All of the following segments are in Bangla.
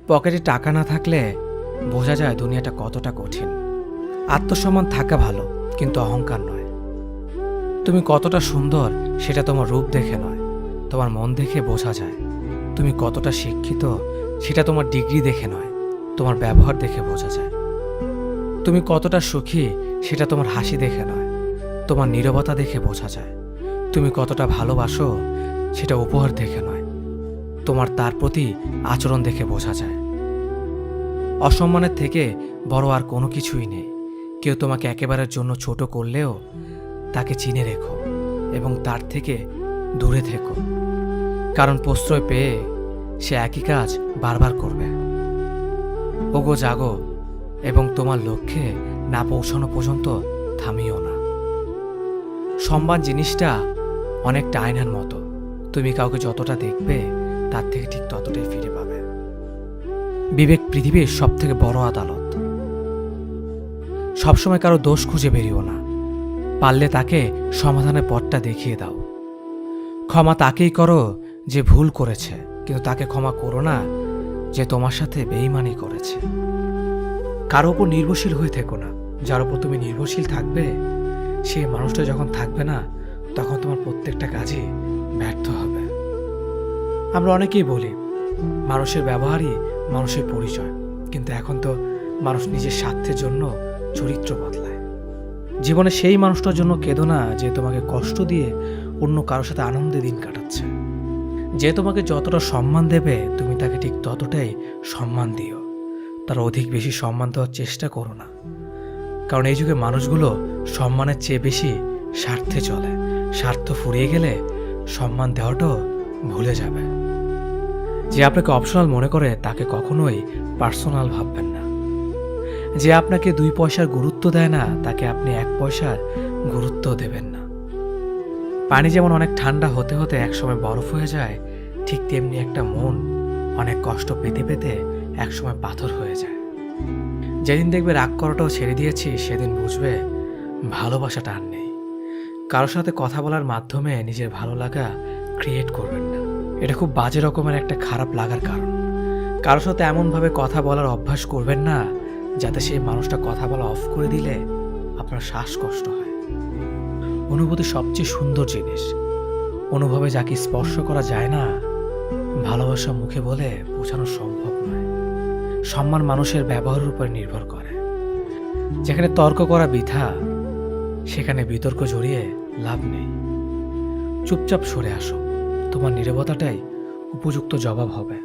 পকেটে টাকা না থাকলে বোঝা যায় দুনিয়াটা কতটা কঠিন। আত্মসম্মান থাকা ভালো, কিন্তু অহংকার নয়। তুমি কতটা সুন্দর সেটা তোমার রূপ দেখে নয়, তোমার মন দেখে বোঝা যায়। তুমি কতটা শিক্ষিত সেটা তোমার ডিগ্রি দেখে নয়, তোমার ব্যবহার দেখে বোঝা যায়। তুমি কতটা সুখী সেটা তোমার হাসি দেখে নয়, তোমার নীরবতা দেখে বোঝা যায়। তুমি কতটা ভালোবাসো সেটা উপহার দেখে নয়, তোমার তার প্রতি আচরণ দেখে বোঝা যায়। অসম্মানের থেকে বড় আর কোনো কিছুই নেই। কেউ তোমাকে একেবারের জন্য ছোট করলেও তাকে চিনে রেখো এবং তার থেকে দূরে থেকো, কারণ প্রশ্রয় পেয়ে সে একই কাজ বারবার করবে। ওগো জাগো এবং তোমার লক্ষ্যে না পৌঁছানো পর্যন্ত থামিও না। সম্মান জিনিসটা অনেকটা আয়নার মতো, তুমি কাউকে যতটা দেখবে তার থেকে ঠিক ততটাই ফিরে পাবে। বিবেক পৃথিবীর সব থেকে বড় আদালত। সবসময় কারো দোষ খুঁজে বেরিও না, পারলে তাকে সমাধানের পথটা দেখিয়ে দাও। ক্ষমা তাকেই করো যে ভুল করেছে, কিন্তু তাকে ক্ষমা করো না যে তোমার সাথে বেইমানি করেছে। কারো ওপর নির্ভরশীল হয়ে থেকো না। যার উপর তুমি নির্ভরশীল থাকবে সে মানুষটা যখন থাকবে না, তখন তোমার প্রত্যেকটা কাজই ব্যর্থ হবে। আমরা অনেকেই বলি মানুষের ব্যবহারই মানুষের পরিচয়, কিন্তু এখন তো মানুষ নিজের স্বার্থের জন্য চরিত্র বদলায়। জীবনে সেই মানুষটার জন্য কেঁদো না যে তোমাকে কষ্ট দিয়ে অন্য কারোর সাথে আনন্দে দিন কাটাচ্ছে। যে তোমাকে যতটা সম্মান দেবে তুমি তাকে ঠিক ততটাই সম্মান দিও, তার অধিক বেশি সম্মান দেওয়ার চেষ্টা করো না। কারণ এই যুগে মানুষগুলো সম্মানের চেয়ে বেশি স্বার্থে চলে। স্বার্থ ফুরিয়ে গেলে সম্মান দেওয়াটাও ভুলে যাবে। যে আপনাকে অপশনাল মনে করে তাকে কখনোই পার্সোনাল ভাববেন না। যে আপনাকে 2 পয়সার গুরুত্ব দেয় না তাকে আপনি 1 পয়সার গুরুত্ব দেবেন না। পানি যেমন অনেক ঠান্ডা হতে হতে একসময় বরফ হয়ে যায়, ঠিক তেমনি একটা মন অনেক কষ্ট পেতে পেতে একসময় পাথর হয়ে যায়। যেদিন দেখবে রাগ করাটাও ছেড়ে দিয়েছি সেদিন বুঝবে ভালোবাসাটা আর নেই। কারোর সাথে কথা বলার মাধ্যমে নিজের ভালো লাগা ক্রিয়েট করবেন না, এটা খুব বাজে রকমের একটা খারাপ লাগার কারণ। কারোর সাথে এমনভাবে কথা বলার অভ্যাস করবেন না যাতে সেই মানুষটা কথা বলা অফ করে দিলে আপনার শ্বাসকষ্ট হয়। অনুভূতি সবচেয়ে সুন্দর জিনিস। অনুভবে যাকে স্পর্শ করা যায় না, ভালোবাসা মুখে বলে বোঝানো সম্ভব নয়। সম্মান মানুষের ব্যবহারের উপর নির্ভর করে। যেখানে তর্ক করা বৃথা, সেখানে বিতর্ক জড়িয়ে লাভ নেই। চুপচাপ সরে আসো, তোমার নীরবতাটাই উপযুক্ত জবাব হবে।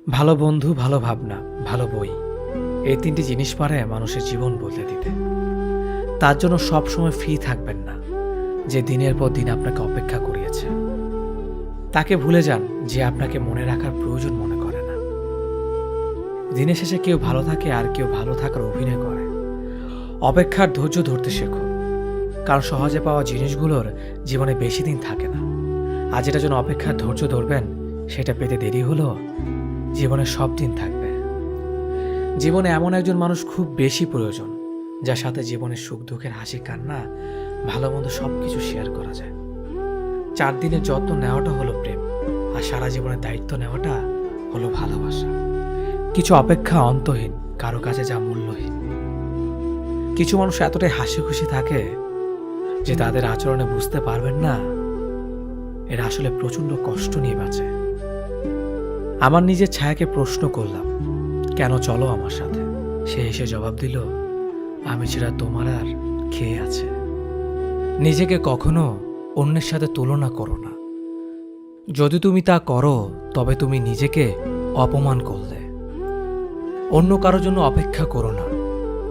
ভালো বন্ধু, ভালো ভাবনা, ভালো বই, এই 3টি জিনিস পারে মানুষের জীবন বদলে দিতে। তার জন্য সবসময় ফ্রি থাকবেন না যে দিনের পর দিন আপনাকে অপেক্ষা করিয়েছে। তাকে ভুলে যান যে আপনাকে মনে রাখার প্রয়োজন মনে করে না। দিনের শেষে কেউ ভালো থাকে আর কেউ ভালো থাকার অভিনয় করে। অপেক্ষার ধৈর্য ধরতে শেখো, কারণ সহজে পাওয়া জিনিসগুলোর জীবনে বেশি দিন থাকে না। আর যেটা জন্য অপেক্ষার ধৈর্য ধরবেন সেটা পেতে দেরি হলো জীবনে সব দিন থাকবে। জীবনে এমন একজন মানুষ খুব বেশি প্রয়োজন যার সাথে জীবনের সুখ দুঃখের হাসি কান্না ভালো মন্দ সবকিছু শেয়ার করা যায়। 4 দিনের যত্ন নেওয়াটা হলো প্রেম, আর সারা জীবনের দায়িত্ব নেওয়াটা হলো ভালোবাসা। কিছু অপেক্ষা অন্তহীন, কারো কাছে যা মূল্যহীন। কিছু মানুষ এতটাই হাসি খুশি থাকে যে তাদের আচরণে বুঝতে পারবেন না এরা আসলে প্রচন্ড কষ্ট নিয়ে বাঁচে। আমার নিজের ছায়াকে প্রশ্ন করলাম, কেন চলো আমার সাথে? সে এসে জবাব দিল, আমি ছাড়া তোমার আর খেয়ে আছে। নিজেকে কখনো অন্যের সাথে তুলনা করো না। যদি তুমি তা করো তবে তুমি নিজেকে অপমান করলে। অন্য কারোর জন্য অপেক্ষা করো না।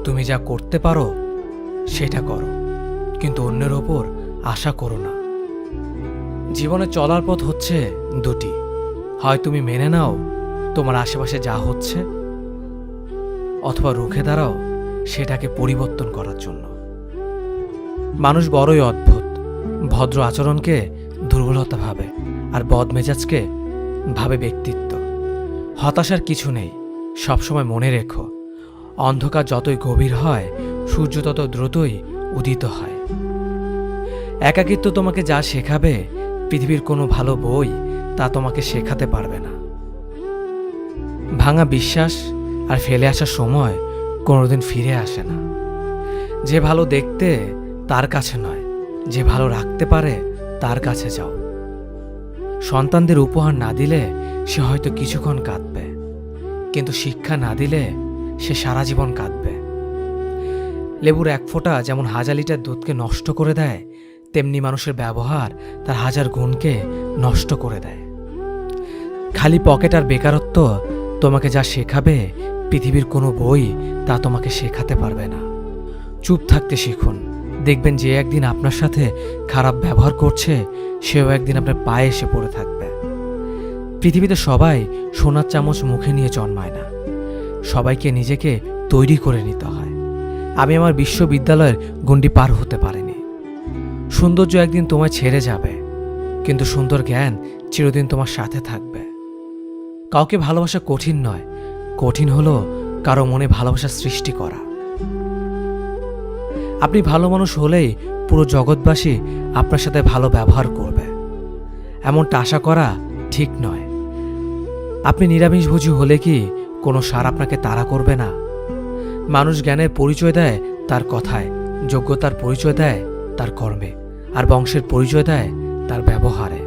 তুমি যা করতে পারো সেটা করো, কিন্তু অন্যের ওপর আশা করো না। জীবনে চলার পথ হচ্ছে 2টি। হয় তুমি মেনে নাও তোমার আশেপাশে যা হচ্ছে, অথবা রুখে দাঁড়াও সেটাকে পরিবর্তন করার জন্য। মানুষ বড়ই অদ্ভুত। ভদ্র আচরণকে দুর্বলতা ভাবে, আর বদমেজাজকে ভাবে ব্যক্তিত্ব। হতাশার কিছু নেই, সবসময় মনে রেখো, অন্ধকার যতই গভীর হয় সূর্য তত দ্রুতই উদিত হয়। একাকিত্ব তোমাকে যা শেখাবে পৃথিবীর কোনো ভালো বই তা তোমাকে শেখাতে পারবে না। ভাঙা বিশ্বাস আর ফেলে আসার সময় কোনোদিন ফিরে আসে না। যে ভালো দেখতে তার কাছে নয়, যে ভালো রাখতে পারে তার কাছে যাও। সন্তানদের উপহার না দিলে সে হয়তো কিছুক্ষণ কাঁদবে, কিন্তু শিক্ষা না দিলে সে সারা জীবন কাঁদবে। লেবুর এক ফোঁটা যেমন 1000 লিটার দুধকে নষ্ট করে দেয়, তেমনি মানুষের ব্যবহার তার 1000 গুণকে নষ্ট করে দেয়। খালি পকেট আর বেকারত্ব তোমাকে যা শেখাবে, পৃথিবীর কোনো বই তা তোমাকে শেখাতে পারবে না। চুপ থাকতে শিখুন, দেখবেন যে একদিন আপনার সাথে খারাপ ব্যবহার করছে, সেও একদিন আপনার পায়ে এসে পড়ে থাকবে। পৃথিবীতে সবাই সোনার চামচ মুখে নিয়ে জন্মায় না, সবাইকে নিজেকে তৈরি করে নিতে হয়। আমি আমার বিশ্ববিদ্যালয়ের গণ্ডি পার হতে পারিনি। সৌন্দর্য একদিন তোমায় ছেড়ে যাবে, কিন্তু সুন্দর জ্ঞান চিরদিন তোমার সাথে থাকবে। কাউকে ভালোবাসা কঠিন নয়, কঠিন হলো কারো মনে ভালোবাসা সৃষ্টি করা। আপনি ভালো মানুষ হলেই পুরো জগৎবাসী আপনার সাথে ভালো ব্যবহার করবে, এমনটা আশা করা ঠিক নয়। আপনি নিরামিষভোজী হলে কি কোনো সার আপনাকে তাড়া করবে না? মানুষ জ্ঞানের পরিচয় দেয় তার কথায়, যোগ্যতার পরিচয় দেয় তার কর্মে, আর বংশের পরিচয় দেয় তার ব্যবহারে।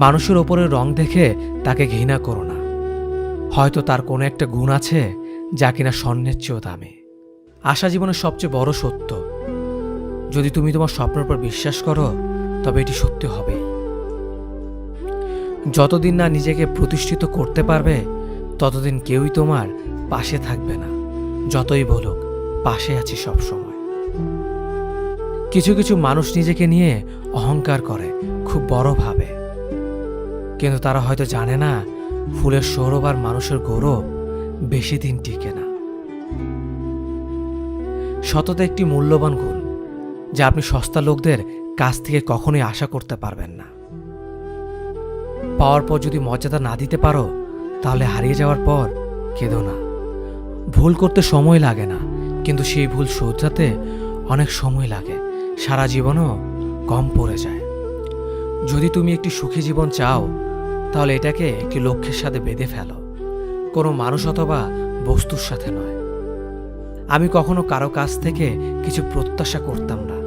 মানুষের ওপরের রং দেখে তাকে ঘৃণা করো না, হয়তো তার কোনো একটা গুণ আছে যা কিনা স্বর্ণের চেয়েও দামি। আশা জীবনের সবচেয়ে বড় সত্য। যদি তুমি তোমার স্বপ্নের উপর বিশ্বাস করো, তবে এটি সত্যি হবেই। যতদিন না নিজেকে প্রতিষ্ঠিত করতে পারবে, ততদিন কেউই তোমার পাশে থাকবে না, যতই বলুক পাশে আছি সব সময়। কিছু কিছু মানুষ নিজেকে নিয়ে অহংকার করে, খুব বড় ভাবে, কিন্তু তারা হয়তো জানে না ফুলের সৌরভ আর মানুষের গৌরব বেশি দিন টিকে না। সততা একটি মূল্যবান গুণ, যা আপনি সস্তা লোকদের কাছ থেকে কখনোই আশা করতে পারবেন না। পাওয়ার পর যদি মর্যাদা না দিতে পারো, তাহলে হারিয়ে যাওয়ার পর কেঁদো না। ভুল করতে সময় লাগে না, কিন্তু সেই ভুল শোধরাতে অনেক সময় লাগে, সারা জীবনও কম পড়ে যায়। যদি তুমি একটি সুখী জীবন চাও, তাহলে এটাকে একটি লক্ষ্যের সাথে বেঁধে ফেলো, কোনো মানুষ অথবা বস্তুর সাথে নয়। আমি কখনো কারো কাছ থেকে কিছু প্রত্যাশা করতাম না,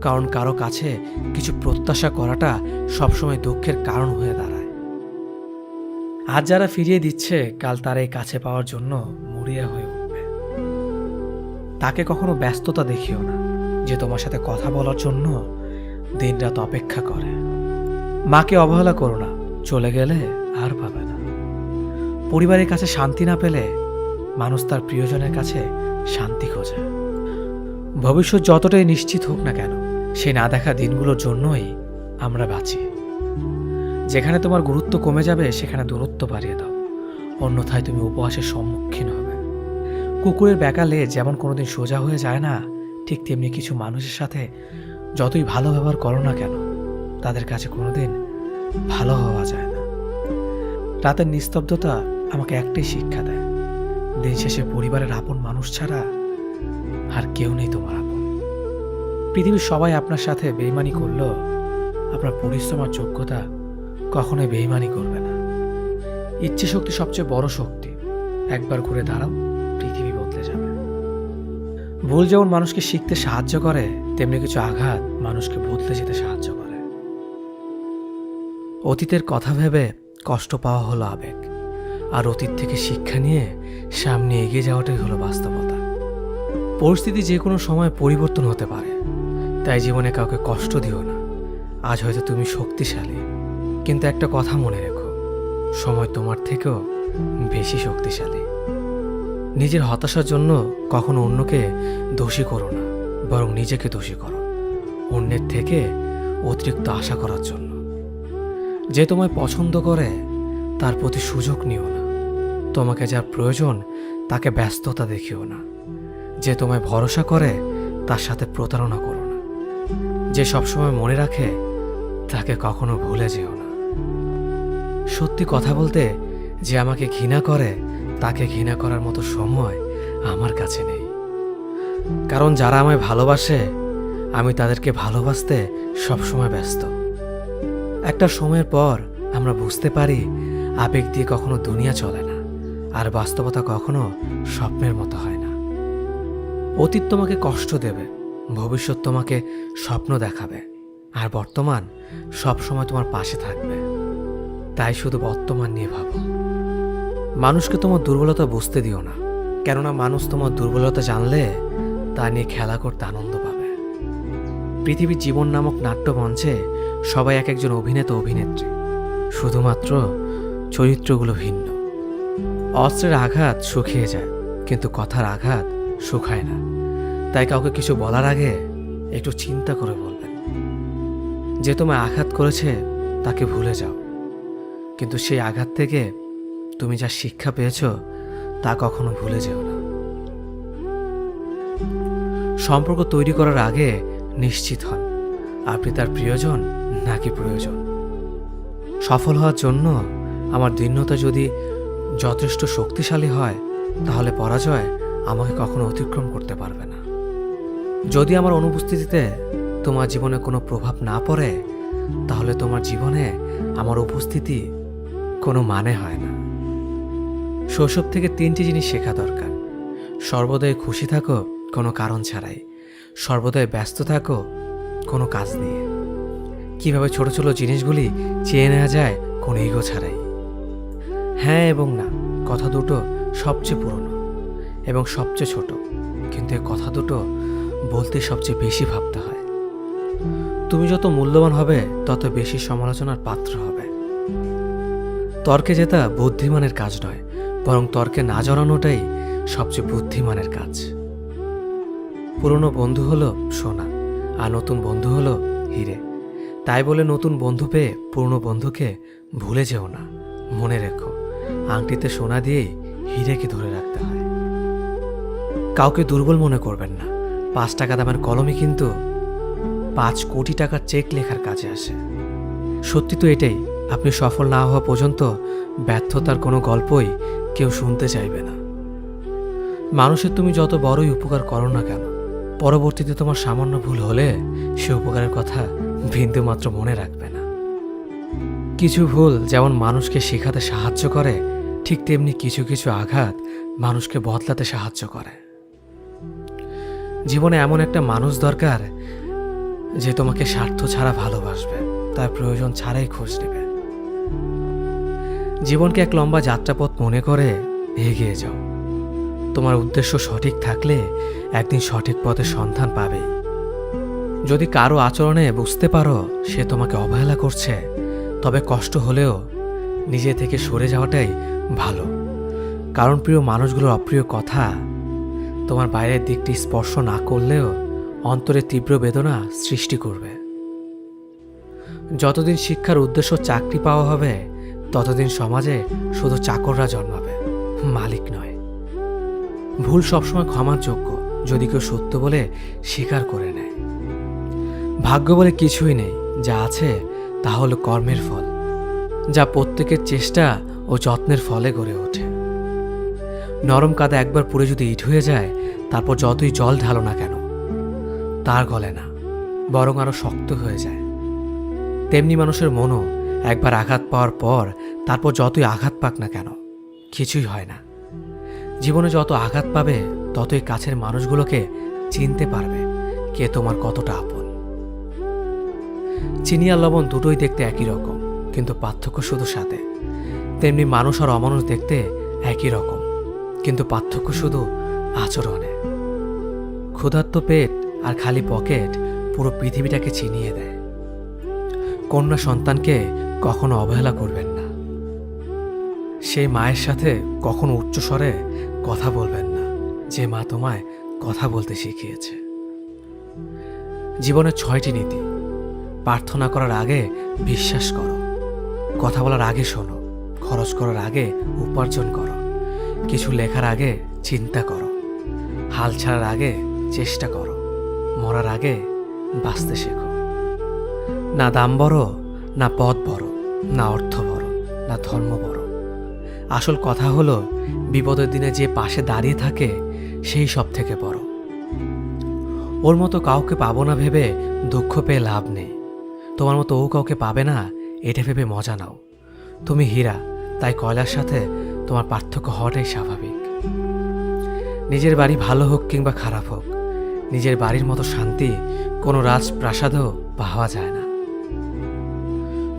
কারণ কারো কাছে কিছু প্রত্যাশা করাটা সবসময় দুঃখের কারণ হয়ে দাঁড়ায়। আজ যারা ফিরিয়ে দিচ্ছে, কাল তারাই কাছে পাওয়ার জন্য মরিয়া হয়ে উঠবে। তাকে কখনো ব্যস্ততা দেখিও না, যে তোমার সাথে কথা বলার জন্য দিনরাত অপেক্ষা করে। মাকে অবহেলা করো না, চলে গেলে আর পাবে না। পরিবারের কাছে শান্তি না পেলে মানুষ তার প্রিয়জনের কাছে শান্তি খোঁজে। ভবিষ্যৎ যতটাই নিশ্চিত হোক না কেন, সে না দেখা দিনগুলোর জন্যই আমরা বাঁচি। যেখানে তোমার গুরুত্ব কমে যাবে, সেখানে দূরত্ব বাড়িয়ে দাও, অন্যথায় তুমি উপহাসের সম্মুখীন হবে। কুকুরের বেকালে যেমন কোনোদিন সোজা হয়ে যায় না, ঠিক তেমনি কিছু মানুষের সাথে যতই ভালো ব্যবহার করো না কেন, তাদের কাছে কোনোদিন ভালো হওয়া যায় না। রাতের নিস্তব্ধতা আমাকে একটাই শিক্ষা দেয়, দিন শেষে পরিবারের আপন মানুষ ছাড়া আর কেউ নেই তোমার আপন। পৃথিবীর সবাই আপনার সাথে বেইমানি করলেও আপনার পরিশ্রম আর যোগ্যতা কখনোই বেইমানি করবে না। ইচ্ছে শক্তি সবচেয়ে বড় শক্তি। একবার ঘুরে দাঁড়াও, পৃথিবী বদলে যাবে। ভুল যেমন মানুষকে শিখতে সাহায্য করে, তেমনি কিছু আঘাত মানুষকে বদলে যেতে সাহায্য করে। অতীতের কথা ভেবে কষ্ট পাওয়া হলো আবেগ, আর অতীত থেকে শিক্ষা নিয়ে সামনে এগিয়ে যাওয়াটাই হলো বাস্তবতা। পরিস্থিতি যে কোনো সময় পরিবর্তন হতে পারে, তাই জীবনে কাউকে কষ্ট দিও না। আজ হয়তো তুমি শক্তিশালী, কিন্তু একটা কথা মনে রেখো, সময় তোমার থেকেও বেশি শক্তিশালী। নিজের হতাশার জন্য কখনো অন্যকে দোষী করো না, বরং নিজেকে দোষী করো অন্যের থেকে অতিরিক্ত আশা করার জন্য। যে তোমায় পছন্দ করে তার প্রতি সুযোগ নিও না, তোমাকে যার প্রয়োজন তাকে ব্যস্ততা দেখিও না। যে তোমায় ভরসা করে তার সাথে প্রতারণা করো না। যে সবসময় মনে রাখে তাকে কখনো ভুলে যেও না। সত্যি কথা বলতে, যে আমাকে ঘৃণা করে তাকে ঘৃণা করার মতো সময় আমার কাছে নেই, কারণ যারা আমায় ভালোবাসে আমি তাদেরকে ভালোবাসতে সবসময় ব্যস্ত। একটা সময়ের পর আমরা বুঝতে পারি আবেগ দিয়ে কখনো দুনিয়া চলে না, আর বাস্তবতা কখনো স্বপ্নের মতো হয় না। অতীত তোমাকে কষ্ট দেবে, ভবিষ্যৎ তোমাকে স্বপ্ন দেখাবে, আর বর্তমান সবসময় তোমার পাশে থাকবে। তাই শুধু বর্তমান নিয়ে ভাবো। মানুষকে তোমার দুর্বলতা বুঝতে দিও না, কেননা মানুষ তোমার দুর্বলতা জানলে তা নিয়ে খেলা করতে আনন্দ পাবে। পৃথিবীর জীবন নামক নাট্যমঞ্চে সবাই এক একজন অভিনেতা অভিনেত্রী, শুধুমাত্র চরিত্রগুলো ভিন্ন। অস্ত্রের আঘাত শুকিয়ে যায়, কিন্তু কথার আঘাত শুকায় না। তাই কাউকে কিছু বলার আগে একটু চিন্তা করে বলবেন। যে তোমায় আঘাত করেছে তাকে ভুলে যাও, কিন্তু সেই আঘাত থেকে তুমি যা শিক্ষা পেয়েছ তা কখনো ভুলে যেও না। সম্পর্ক তৈরি করার আগে নিশ্চিত হন আপনি তার প্রিয়জন নাকি প্রয়োজন। সফল হওয়ার জন্য আমার দৃঢ়তা যদি যথেষ্ট শক্তিশালী হয়, তাহলে পরাজয় আমাকে কখনো অতিক্রম করতে পারবে না। যদি আমার অনুপস্থিতিতে তোমার জীবনে কোনো প্রভাব না পড়ে, তাহলে তোমার জীবনে আমার উপস্থিতি কোনো মানে হয় না। শৈশব থেকে 3টি জিনিস শেখা দরকার: সর্বদাই খুশি থাকো কোনো কারণ ছাড়াই, সর্বদাই ব্যস্ত থাকো কোনো কাজ নিয়ে, কিভাবে ছোট ছোট জিনিসগুলি চেয়ে নেওয়া যায় কোনো ইগো ছাড়াই। হ্যাঁ এবং না কথা দুটো সবচেয়ে পুরনো এবং সবচেয়ে ছোট, কিন্তু এই কথা দুটো বলতে সবচেয়ে বেশি ভাবতে হয়। তুমি যত মূল্যবান হবে তত বেশি সমালোচনার পাত্র হবে। তর্কে জেতা বুদ্ধিমানের কাজ নয়, বরং তর্কে না জড়ানোটাই সবচেয়ে বুদ্ধিমানের কাজ। পুরনো বন্ধু হলো সোনা, আর নতুন বন্ধু হলো হিরে। তাই বলে নতুন বন্ধু পেয়ে পুরনো বন্ধুকে ভুলে যেও না। মনে রেখো, আংটিতে সোনা দিয়েই হিরেকে ধরে রাখতে হয়। কাউকে দুর্বল মনে করবেন না। 5 টাকা দামের কলমই কিন্তু 5 কোটি টাকার চেক লেখার কাজে আসে। সত্যি তো এটাই, আপনি সফল না হওয়া পর্যন্ত ব্যর্থতার কোনো গল্পই কেউ শুনতে চাইবে না। মানুষের তুমি যত বড়ই উপকার করো না কেন, পরবর্তীতে তোমার সামান্য ভুল হলে সে উপকারের কথা বিন্দুমাত্র মনে রাখবে না। কিছু ভুল যেমন মানুষকে শেখাতে সাহায্য করে, ঠিক তেমনি কিছু কিছু আঘাত মানুষকে বদলাতে সাহায্য করে। জীবনে এমন একটা মানুষ দরকার যে তোমাকে স্বার্থ ছাড়া ভালোবাসবে, তার প্রয়োজন ছাড়াই খোঁজ নেবে। জীবনকে এক লম্বা যাত্রাপথ মনে করে এগিয়ে যাও। তোমার উদ্দেশ্য সঠিক থাকলে একদিন সঠিক পথের সন্ধান পাবেই। যদি কারো আচরণে বুঝতে পারো সে তোমাকে অবহেলা করছে, তবে কষ্ট হলেও নিজে থেকে সরে যাওয়াটাই ভালো। কারণ প্রিয় মানুষগুলোর অপ্রিয় কথা তোমার বাইরের দিকটি স্পর্শ না করলেও অন্তরে তীব্র বেদনা সৃষ্টি করবে। যতদিন শিক্ষার উদ্দেশ্য চাকরি পাওয়া হবে, ততদিন সমাজে শুধু চাকররা জন্মাবে, মালিক নয়। ভুল সবসময় ক্ষমার যোগ্য যদি কেউ সত্য বলে স্বীকার করে নেয়। ভাগ্য বলে কিছুই নেই, যা আছে তা হলো কর্মের ফল, যা প্রত্যেকের চেষ্টা ও যত্নের ফলে গড়ে ওঠে। নরম কাদা একবার পুড়ে যদি ইট হয়ে যায়, তারপর যতই জল ঢালো না কেন তার গলে না, বরং আরো শক্ত হয়ে যায়। তেমনি মানুষের মনও একবার আঘাত পাওয়ার পর তারপর যতই আঘাত পাক না কেন কিছুই হয় না। জীবনে যত আঘাত পাবে ততই কাছের মানুষগুলোকে চিনতে পারবে কে তোমার কতটা আপন। চিনি আর লবণ দুটোই দেখতে একই রকম, কিন্তু পার্থক্য শুধু সাথে। তেমনি মানুষ আর অমানুষ দেখতে একই রকম, কিন্তু পার্থক্য শুধু আচরণে। ক্ষুধার্ত পেট আর খালি পকেট পুরো পৃথিবীটাকে চিনিয়ে দেয়। কন্যা সন্তানকে কখনো অবহেলা করবেন না। সেই মায়ের সাথে কখনো উচ্চস্বরে কথা বলবেন না, যে মা তোমায় কথা বলতে শিখিয়েছে। জীবনের 6টি নীতি: প্রার্থনা করার আগে বিশ্বাস করো, কথা বলার আগে শোনো, খরচ করার আগে উপার্জন করো, কিছু লেখার আগে চিন্তা করো, হাল ছাড়ার আগে চেষ্টা করো, মরার আগে বাঁচতে শেখো। না দাম বড়, না পদ বড়, না অর্থ বড়, না ধর্ম বড়। আসল কথা হলো বিপদের দিনে যে পাশে দাঁড়িয়ে থাকে সেই সব থেকে বড়। ওর মতো কাউকে পাবো না ভেবে দুঃখ পেয়ে লাভ নেই। তোমার মতো ও কাউকে পাবে না এটা ভেবে মজা নাও। তুমি হীরা, তাই কয়লার সাথে তোমার পার্থক্য হওয়াটাই স্বাভাবিক। নিজের বাড়ি ভালো হোক কিংবা খারাপ হোক, নিজের বাড়ির মতো শান্তি কোনো রাজপ্রাসাদেও পাওয়া যায় না।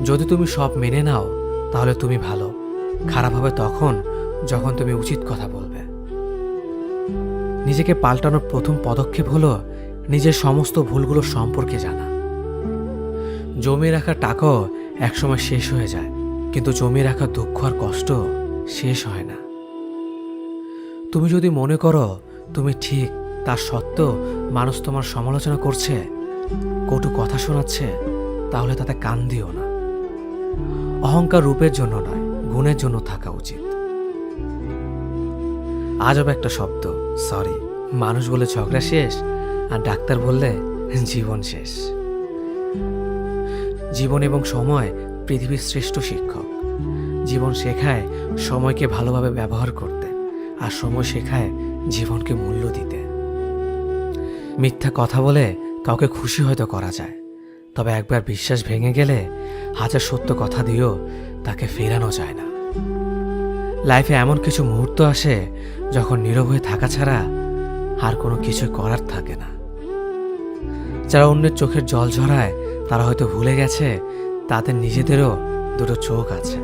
যদি তুমি সব মেনে নাও তাহলে তুমি ভালো, খারাপ হবে তখন যখন তুমি উচিত কথা বলবে। নিজেকে পাল্টানোর প্রথম পদক্ষেপ হলো নিজের সমস্ত ভুলগুলো সম্পর্কে জানা। জমিয়ে রাখা টাকাও একসময় শেষ হয়ে যায়, কিন্তু জমিয়ে রাখা দুঃখ আর কষ্ট শেষ হয় না। তুমি যদি মনে করো তুমি ঠিক, তার সত্ত্বেও মানুষ তোমার সমালোচনা করছে, কটু কথা শোনাচ্ছে, তাহলে তাতে কান দিও না। অহংকার রূপের জন্য নয়, গুণের জন্য থাকা উচিত। আজব একটা শব্দ সরি, মানুষ বলে ঝগড়া শেষ, আর ডাক্তার বললে জীবন শেষ। জীবন এবং সময় পৃথিবীর শ্রেষ্ঠ শিক্ষক। জীবন শেখায় সময়কে ভালোভাবে ব্যবহার করতে, আর সময় শেখায় জীবনকে মূল্য দিতে। মিথ্যা কথা বলে কাউকে খুশি হয়তো করা যায়, তবে একবার বিশ্বাস ভেঙে গেলে হাজার সত্য কথা দিয়েও তাকে ফেরানো যায় না। লাইফে এমন কিছু মুহূর্ত আসে যখন নীরব হয়ে থাকা ছাড়া আর কোনো কিছু করার থাকে না। যারা অন্যের চোখের জল ঝরায় তারা হয়তো ভুলে গেছে তাদের নিজেদেরও দুটো চোখ আছে।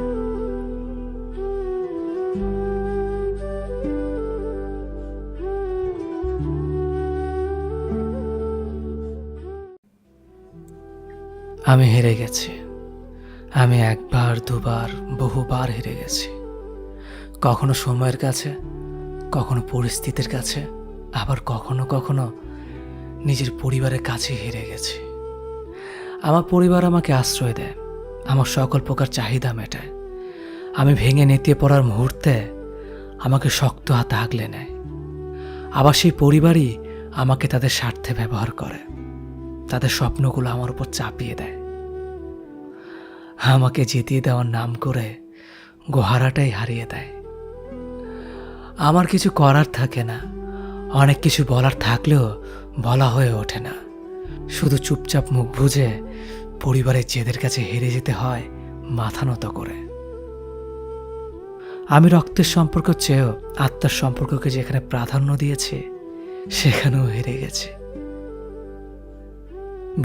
আমি হেরে গেছি। আমি একবার, দুবার, বহুবার হেরে গেছি। কখনো সময়ের কাছে, কখনো পরিস্থিতির কাছে, আবার কখনো কখনো নিজের পরিবারের কাছে হেরে গেছি। আমার পরিবার আমাকে আশ্রয় দেয়, আমার সকল প্রকার চাহিদা মেটায়। আমি ভেঙে নেতিয়ে পড়ার মুহূর্তে আমাকে শক্ত হাতে আগলে নেয়। আবার সেই পরিবারই আমাকে তাদের স্বার্থে ব্যবহার করে, তাদের স্বপ্নগুলো আমার উপর চাপিয়ে দেয়। আমাকে জিতিয়ে দেওয়ার নাম করে গোহারাটাই হারিয়ে দেয়। আমার কিছু করার থাকে না, অনেক কিছু বলার থাকলেও বলা হয়ে ওঠে না। শুধু চুপচাপ মুখ বুজে পরিবারের জেদের কাছে হেরে যেতে হয় মাথা নত করে। আমি রক্তের সম্পর্ক চেয়েও আত্মার সম্পর্ককে যেখানে প্রাধান্য দিয়েছি সেখানেও হেরে গেছি।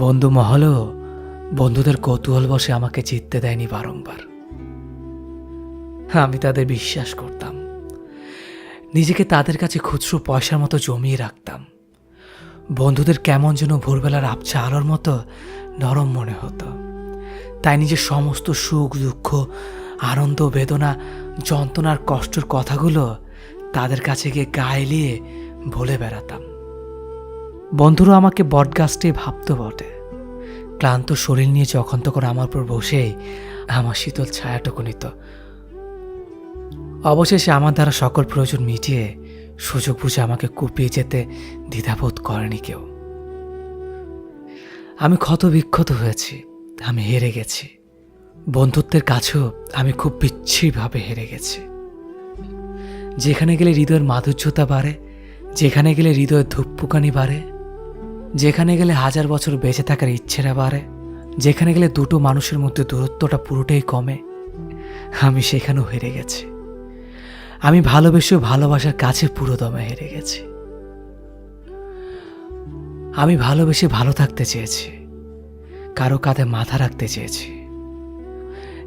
বন্ধু মহলেও বন্ধুদের কৌতূহল বসে আমাকে জিততে দেয়নি বারংবার। আমি তাদের বিশ্বাস করতাম, নিজেকে তাদের কাছে খুচরো পয়সার মতো জমিয়ে রাখতাম। বন্ধুদের কেমন যেন ভোরবেলার আবছা আলোর মতো নরম মনে হতো, তাই নিজের সমস্ত সুখ দুঃখ, আনন্দ বেদনা, যন্ত্রণার কষ্টের কথাগুলো তাদের কাছে গিয়ে গায়ে এলিয়ে বলে বেড়াতাম। বন্ধুরা আমাকে বটগাছটাই ভাবতো বটে। ক্লান্ত শরীর নিয়ে যখন তখন আমার উপর বসেই আমার শীতল ছায়াটুকু নিত। অবশেষে আমার দ্বারা সকল প্রয়োজন মিটিয়ে সুযোগ বুঝে আমাকে কুপিয়ে যেতে দ্বিধাবোধ করেনি কেউ। আমি ক্ষত বিক্ষত হয়েছি, আমি হেরে গেছি। বন্ধুত্বের কাছেও আমি খুব বিচ্ছিরিভাবে হেরে গেছি। যেখানে গেলে হৃদয়ের মাধুর্যতা বাড়ে, যেখানে গেলে হৃদয়ের ধূপপুকানি বাড়ে, যেখানে গেলে হাজার বছর বেঁচে থাকার ইচ্ছেরা বাড়ে, যেখানে গেলে দুটো মানুষের মধ্যে দূরত্বটা পুরোটাই কমে, আমি সেখানেও হেরে গেছি। আমি ভালোবেসেও ভালোবাসার কাছে পুরো দমে হেরে গেছি। আমি ভালোবেসে ভালো থাকতে চেয়েছি, কারো কাঁধে মাথা রাখতে চেয়েছি,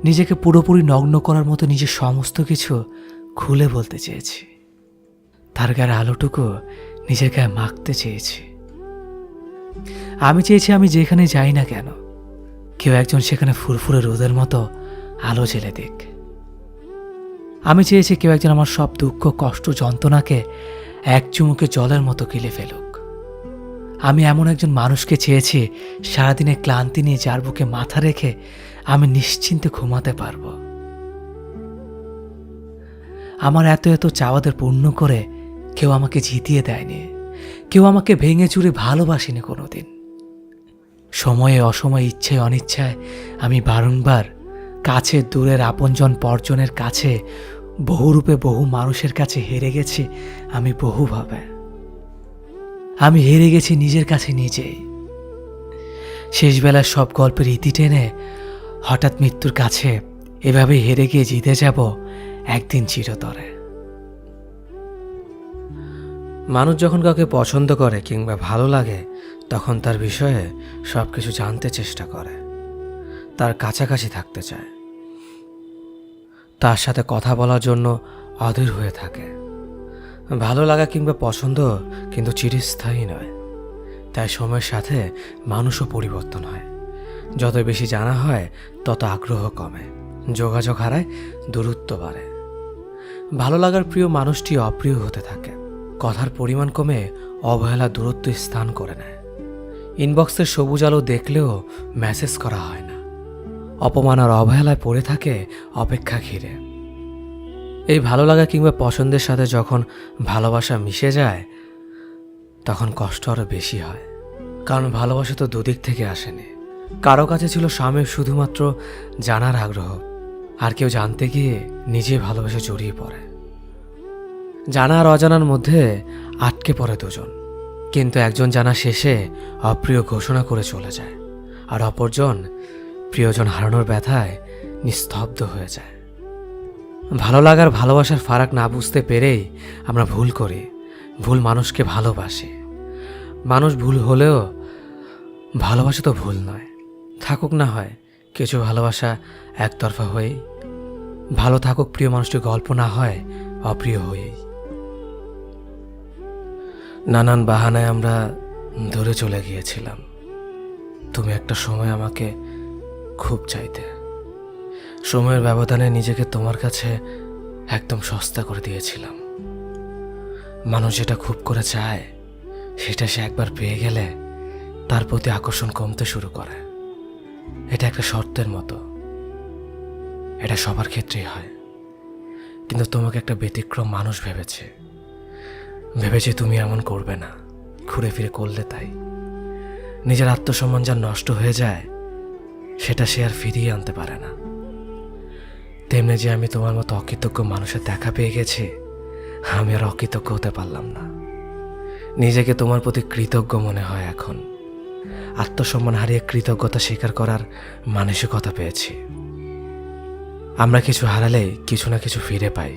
নিজেকে পুরোপুরি নগ্ন করার মতো নিজের সমস্ত কিছু খুলে বলতে চেয়েছি, তার গায়ের আলোটুকু নিজের গায়ে মাখতে চেয়েছি। আমি চেয়েছি আমি যেখানে যাই না কেন কেউ একজন সেখানে ফুরফুরে রোদের মতো আলো জ্বেলে দিক। আমি চেয়েছি কেউ একজন আমার সব দুঃখ কষ্ট যন্ত্রণাকে এক চুমুকে জলের মতো গিলে ফেলুক। আমি এমন একজন মানুষকে চেয়েছি সারাদিনে ক্লান্তি নিয়ে যার বুকে মাথা রেখে আমি নিশ্চিন্তে ঘুমাতে পারব। আমার এত এত চাওয়াদের পূর্ণ করে কেউ আমাকে জিতিয়ে দেয়নি, কেউ আমাকে ভেঙে চুরে ভালোবাসেনি কোনোদিন। সময়ে অসময়ে ইচ্ছায় অনিচ্ছায় আমি বারংবার কাছে দূরের আপনজন পরজনের কাছে বহুরূপে বহু মানুষের কাছে হেরে গেছি। আমি বহুভাবে আমি হেরে গেছি নিজের কাছে নিজেই। শেষবেলার সব গল্পের ইতি টেনে হঠাৎ মৃত্যুর কাছে এভাবে হেরে গিয়ে জিতে যাব একদিন চিরতরে। মানুষ যখন কাউকে পছন্দ করে কিংবা ভালো লাগে, তখন তার বিষয়ে সবকিছু জানতে চেষ্টা করে, তার কাছাকাছি থাকতে চায়, তার সাথে কথা বলার জন্য অধীর হয়ে থাকে। ভালো লাগা কিংবা পছন্দ কিন্তু চিরস্থায়ী নয়, তাই সময়ের সাথে মানুষও পরিবর্তন হয়। যত বেশি জানা হয় তত আগ্রহ কমে, যোগাযোগ হারায়, দূরত্ব বাড়ে। ভালো লাগার প্রিয় মানুষটি অপ্রিয় হতে থাকে, কথার পরিমাণ কমে অবহেলা দূরত্ব স্থান করে নেয়। ইনবক্সের সবুজ আলো দেখলেও মেসেজ করা হয় না, অপমান আর অবহেলায় পড়ে থাকে অপেক্ষা ঘিরে। এই ভালো লাগা কিংবা পছন্দের সাথে যখন ভালোবাসা মিশে যায়, তখন কষ্ট আরও বেশি হয়। কারণ ভালোবাসা তো দুদিক থেকে আসেনি। কারো কাছে ছিল স্বামীর শুধুমাত্র জানার আগ্রহ, আর কেউ জানতে গিয়ে নিজে ভালোবেসে জড়িয়ে পড়ে। জানা আর অজানার মধ্যে আটকে পড়ে দুজন, কিন্তু একজন জানা শেষে অপ্রিয় ঘোষণা করে চলে যায়, আর অপরজন প্রিয়জন হারানোর ব্যথায় নিস্তব্ধ হয়ে যায়। ভালো লাগার ভালোবাসার ফারাক না বুঝতে পেরেই আমরা ভুল করি, ভুল মানুষকে ভালোবাসি। মানুষ ভুল হলেও ভালোবাসা তো ভুল নয়। থাকুক না হয় কিছু ভালোবাসা একতরফা হয়েই, ভালো থাকুক প্রিয় মানুষটি গল্প না হয় অপ্রিয় হয়েই। নানান বাহানায় আমরা দূরে চলে গিয়েছিলাম। তুমি একটা সময় আমাকে খুব চাইতে, সময়ের ব্যবধানে নিজেকে তোমার কাছে একদম সস্তা করে দিয়েছিলাম। মানুষ যেটা খুব করে চায় সেটা সে একবার পেয়ে গেলে তার প্রতি আকর্ষণ কমতে শুরু করে। এটা একটা শর্তের মতো, এটা সবার ক্ষেত্রেই হয়। কিন্তু তোমাকে একটা ব্যতিক্রম মানুষ ভেবেছে তুমি এমন করবে না, ঘুরে ফিরে করলে তাই। নিজের আত্মসম্মান যা নষ্ট হয়ে যায় সেটা সে আর ফিরিয়ে আনতে পারে না। তেমনি যে আমি তোমার মতো অকৃতজ্ঞ মানুষের দেখা পেয়ে গেছি, আমি আর অকৃতজ্ঞ হতে পারলাম না। নিজেকে তোমার প্রতি কৃতজ্ঞ মনে হয় এখন। আত্মসম্মান হারিয়ে কৃতজ্ঞতা স্বীকার করার মানসিকতা পেয়েছি। আমরা কিছু হারালেই কিছু না কিছু ফিরে পাই।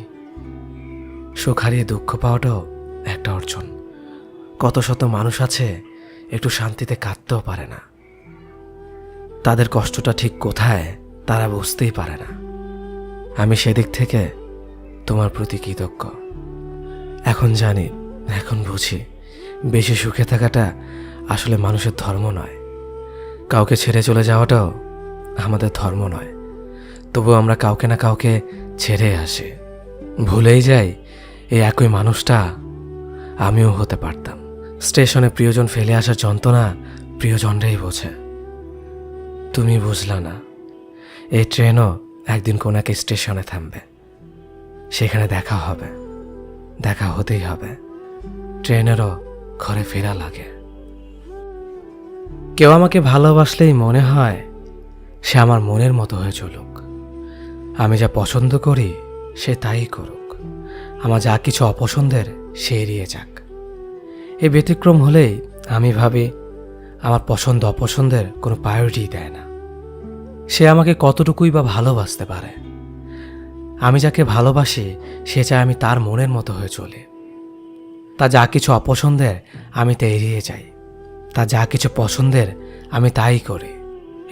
সুখ হারিয়ে দুঃখ পাওয়াটাও একটা অর্জন। কত শত মানুষ আছে একটু শান্তিতে কাঁদতেও পারে না, তাদের কষ্টটা ঠিক কোথায় তারা বুঝতেই পারে না। আমি সেদিক থেকে তোমার প্রতি কৃতজ্ঞ। এখন জানি, এখন বুঝি, বেশি সুখে থাকাটা আসলে মানুষের ধর্ম নয়। কাউকে ছেড়ে চলে যাওয়াটাও আমাদের ধর্ম নয়। তবু আমরা কাউকে না কাউকে ছেড়ে আসি, ভুলেই যাই এই একই মানুষটা আমিও হতে পারতাম। স্টেশনে প্রিয়জন ফেলে আসার যন্ত্রণা প্রিয়জনরাই বোঝে, তুমি বুঝলা না। এই ট্রেনও একদিন কোন এক স্টেশনে থামবে, সেখানে দেখা হবে, দেখা হতেই হবে। ট্রেনেরও ঘরে ফেরা লাগে। কেউ আমাকে ভালোবাসলেই মনে হয় সে আমার মনের মতো হয়ে চলুক। আমি যা পছন্দ করি সে তাই করুক, আমার যা কিছু অপছন্দের সে এড়িয়ে যাক। এই ব্যতিক্রম হলেই আমি ভাবি আমার পছন্দ অপছন্দের কোনো প্রায়োরিটি দেয় না। সে আমাকে কতটুকুই বা ভালোবাসতে পারে। আমি যাকে ভালোবাসি সে চায় আমি তার মনের মতো হয়ে চলি। তা যা কিছু অপছন্দের আমি তা এড়িয়ে যাই, তা যা কিছু পছন্দের আমি তাই করি।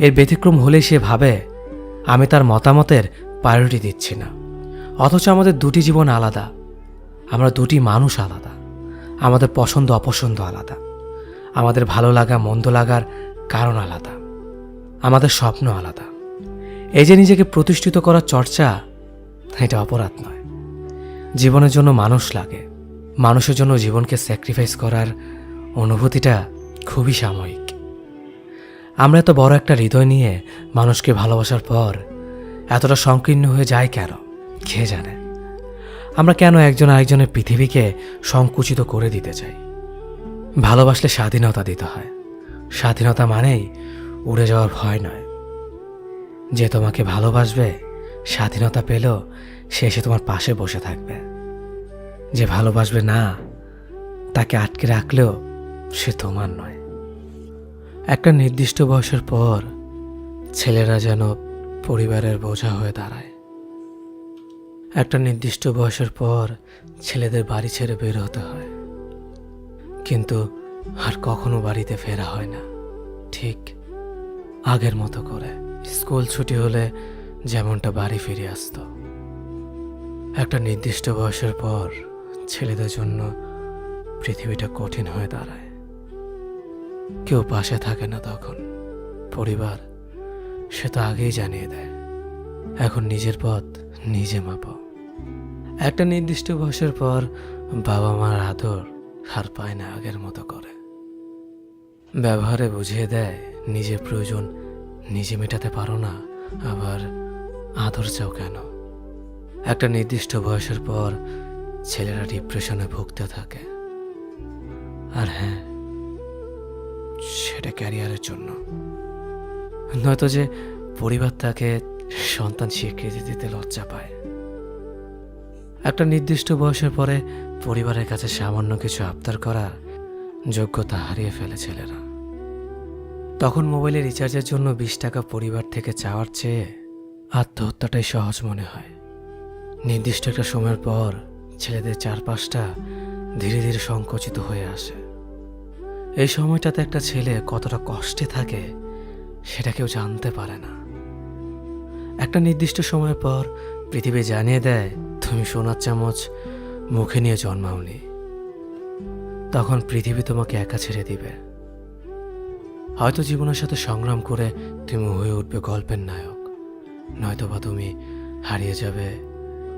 এর ব্যতিক্রম হলেই সে ভাবে আমি তার মতামতের প্রায়োরিটি দিচ্ছি না। অথচ আমাদের দুটি জীবন আলাদা, আমরা দুটি মানুষ আলাদা, আমাদের পছন্দ অপছন্দ আলাদা, আমাদের ভালো লাগা মন্দ লাগার কারণ আলাদা, আমাদের স্বপ্ন আলাদা। এই যে নিজেকে প্রতিষ্ঠিত করার চর্চা, এটা অপরাধ নয়। জীবনের জন্য মানুষ লাগে, মানুষের জন্য জীবনকে স্যাক্রিফাইস করার অনুভূতিটা খুবই সাময়িক। আমরা এত বড় একটা হৃদয় নিয়ে মানুষকে ভালোবাসার পর এতটা সংকীর্ণ হয়ে যায় কেন, কে জানে। আমরা কেন একজন আরেকজনের পৃথিবীকে সংকুচিত করে দিতে চাই? ভালোবাসলে স্বাধীনতা দিতে হয়। স্বাধীনতা মানেই উড়ে যাওয়ার ভয় নয়। যে তোমাকে ভালোবাসবে স্বাধীনতা পেলেও সে এসে তোমার পাশে বসে থাকবে। যে ভালোবাসবে না, তাকে আটকে রাখলেও সে তোমার নয়। একটা নির্দিষ্ট বয়সের পর ছেলেরা যেন পরিবারের বোঝা হয়ে দাঁড়ায়। একটা নির্দিষ্ট বয়সের পর ছেলেদের বাড়ি ছেড়ে বের হতে হয়, কিন্তু আর কখনো বাড়িতে ফেরা হয় না ঠিক আগের মতো করে। স্কুল ছুটি হলে যেমনটা বাড়ি ফিরে আসতো, একটা নির্দিষ্ট বয়সের পর ছেলেদের জন্য পৃথিবীটা কঠিন হয়ে দাঁড়ায়। কেউ পাশে থাকে না তখন। পরিবার সে তো আগেই জানিয়ে দেয়, এখন নিজের পথ নিজে মাপো। একটা নির্দিষ্ট বয়সের পর বাবা মার আদর আর পায় না আগের মতো করে। ব্যবহারে বুঝিয়ে দেয় নিজের প্রয়োজন নিজে মেটাতে পারো না, আবার আদর চাও কেন। একটা নির্দিষ্ট বয়সের পর ছেলেরা ডিপ্রেশনে ভুগতে থাকে। আর হ্যাঁ, সেটা ক্যারিয়ারের জন্য, নয়তো যে পরিবার তাকে সন্তান স্বীকৃতি দিতে লজ্জা পায়। একটা নির্দিষ্ট বয়সের পরে পরিবারের কাছে সামান্য কিছু আবদার করার যোগ্যতা হারিয়ে ফেলে ছেলেরা। তখন মোবাইলে রিচার্জের জন্য 20 টাকা পরিবার থেকে চাওয়ার চেয়ে আত্মহত্যাটাই সহজ মনে হয়। নির্দিষ্ট একটা সময়ের পর ছেলেদের চারপাশটা ধীরে ধীরে সংকুচিত হয়ে আসে। এই সময়টাতে একটা ছেলে কতটা কষ্টে থাকে সেটা কেউ জানতে পারে না। একটা নির্দিষ্ট সময়ের পর পৃথিবী জানিয়ে দেয় তুমি সোনার চামচ মুখে নিয়ে জন্মাওনি। তখন পৃথিবী তোমাকে একা ছেড়ে দিবে। হয়তো জীবনের সাথে সংগ্রাম করে তুমি হয়ে উঠবে গল্পের নায়ক, নয়তোবা তুমি হারিয়ে যাবে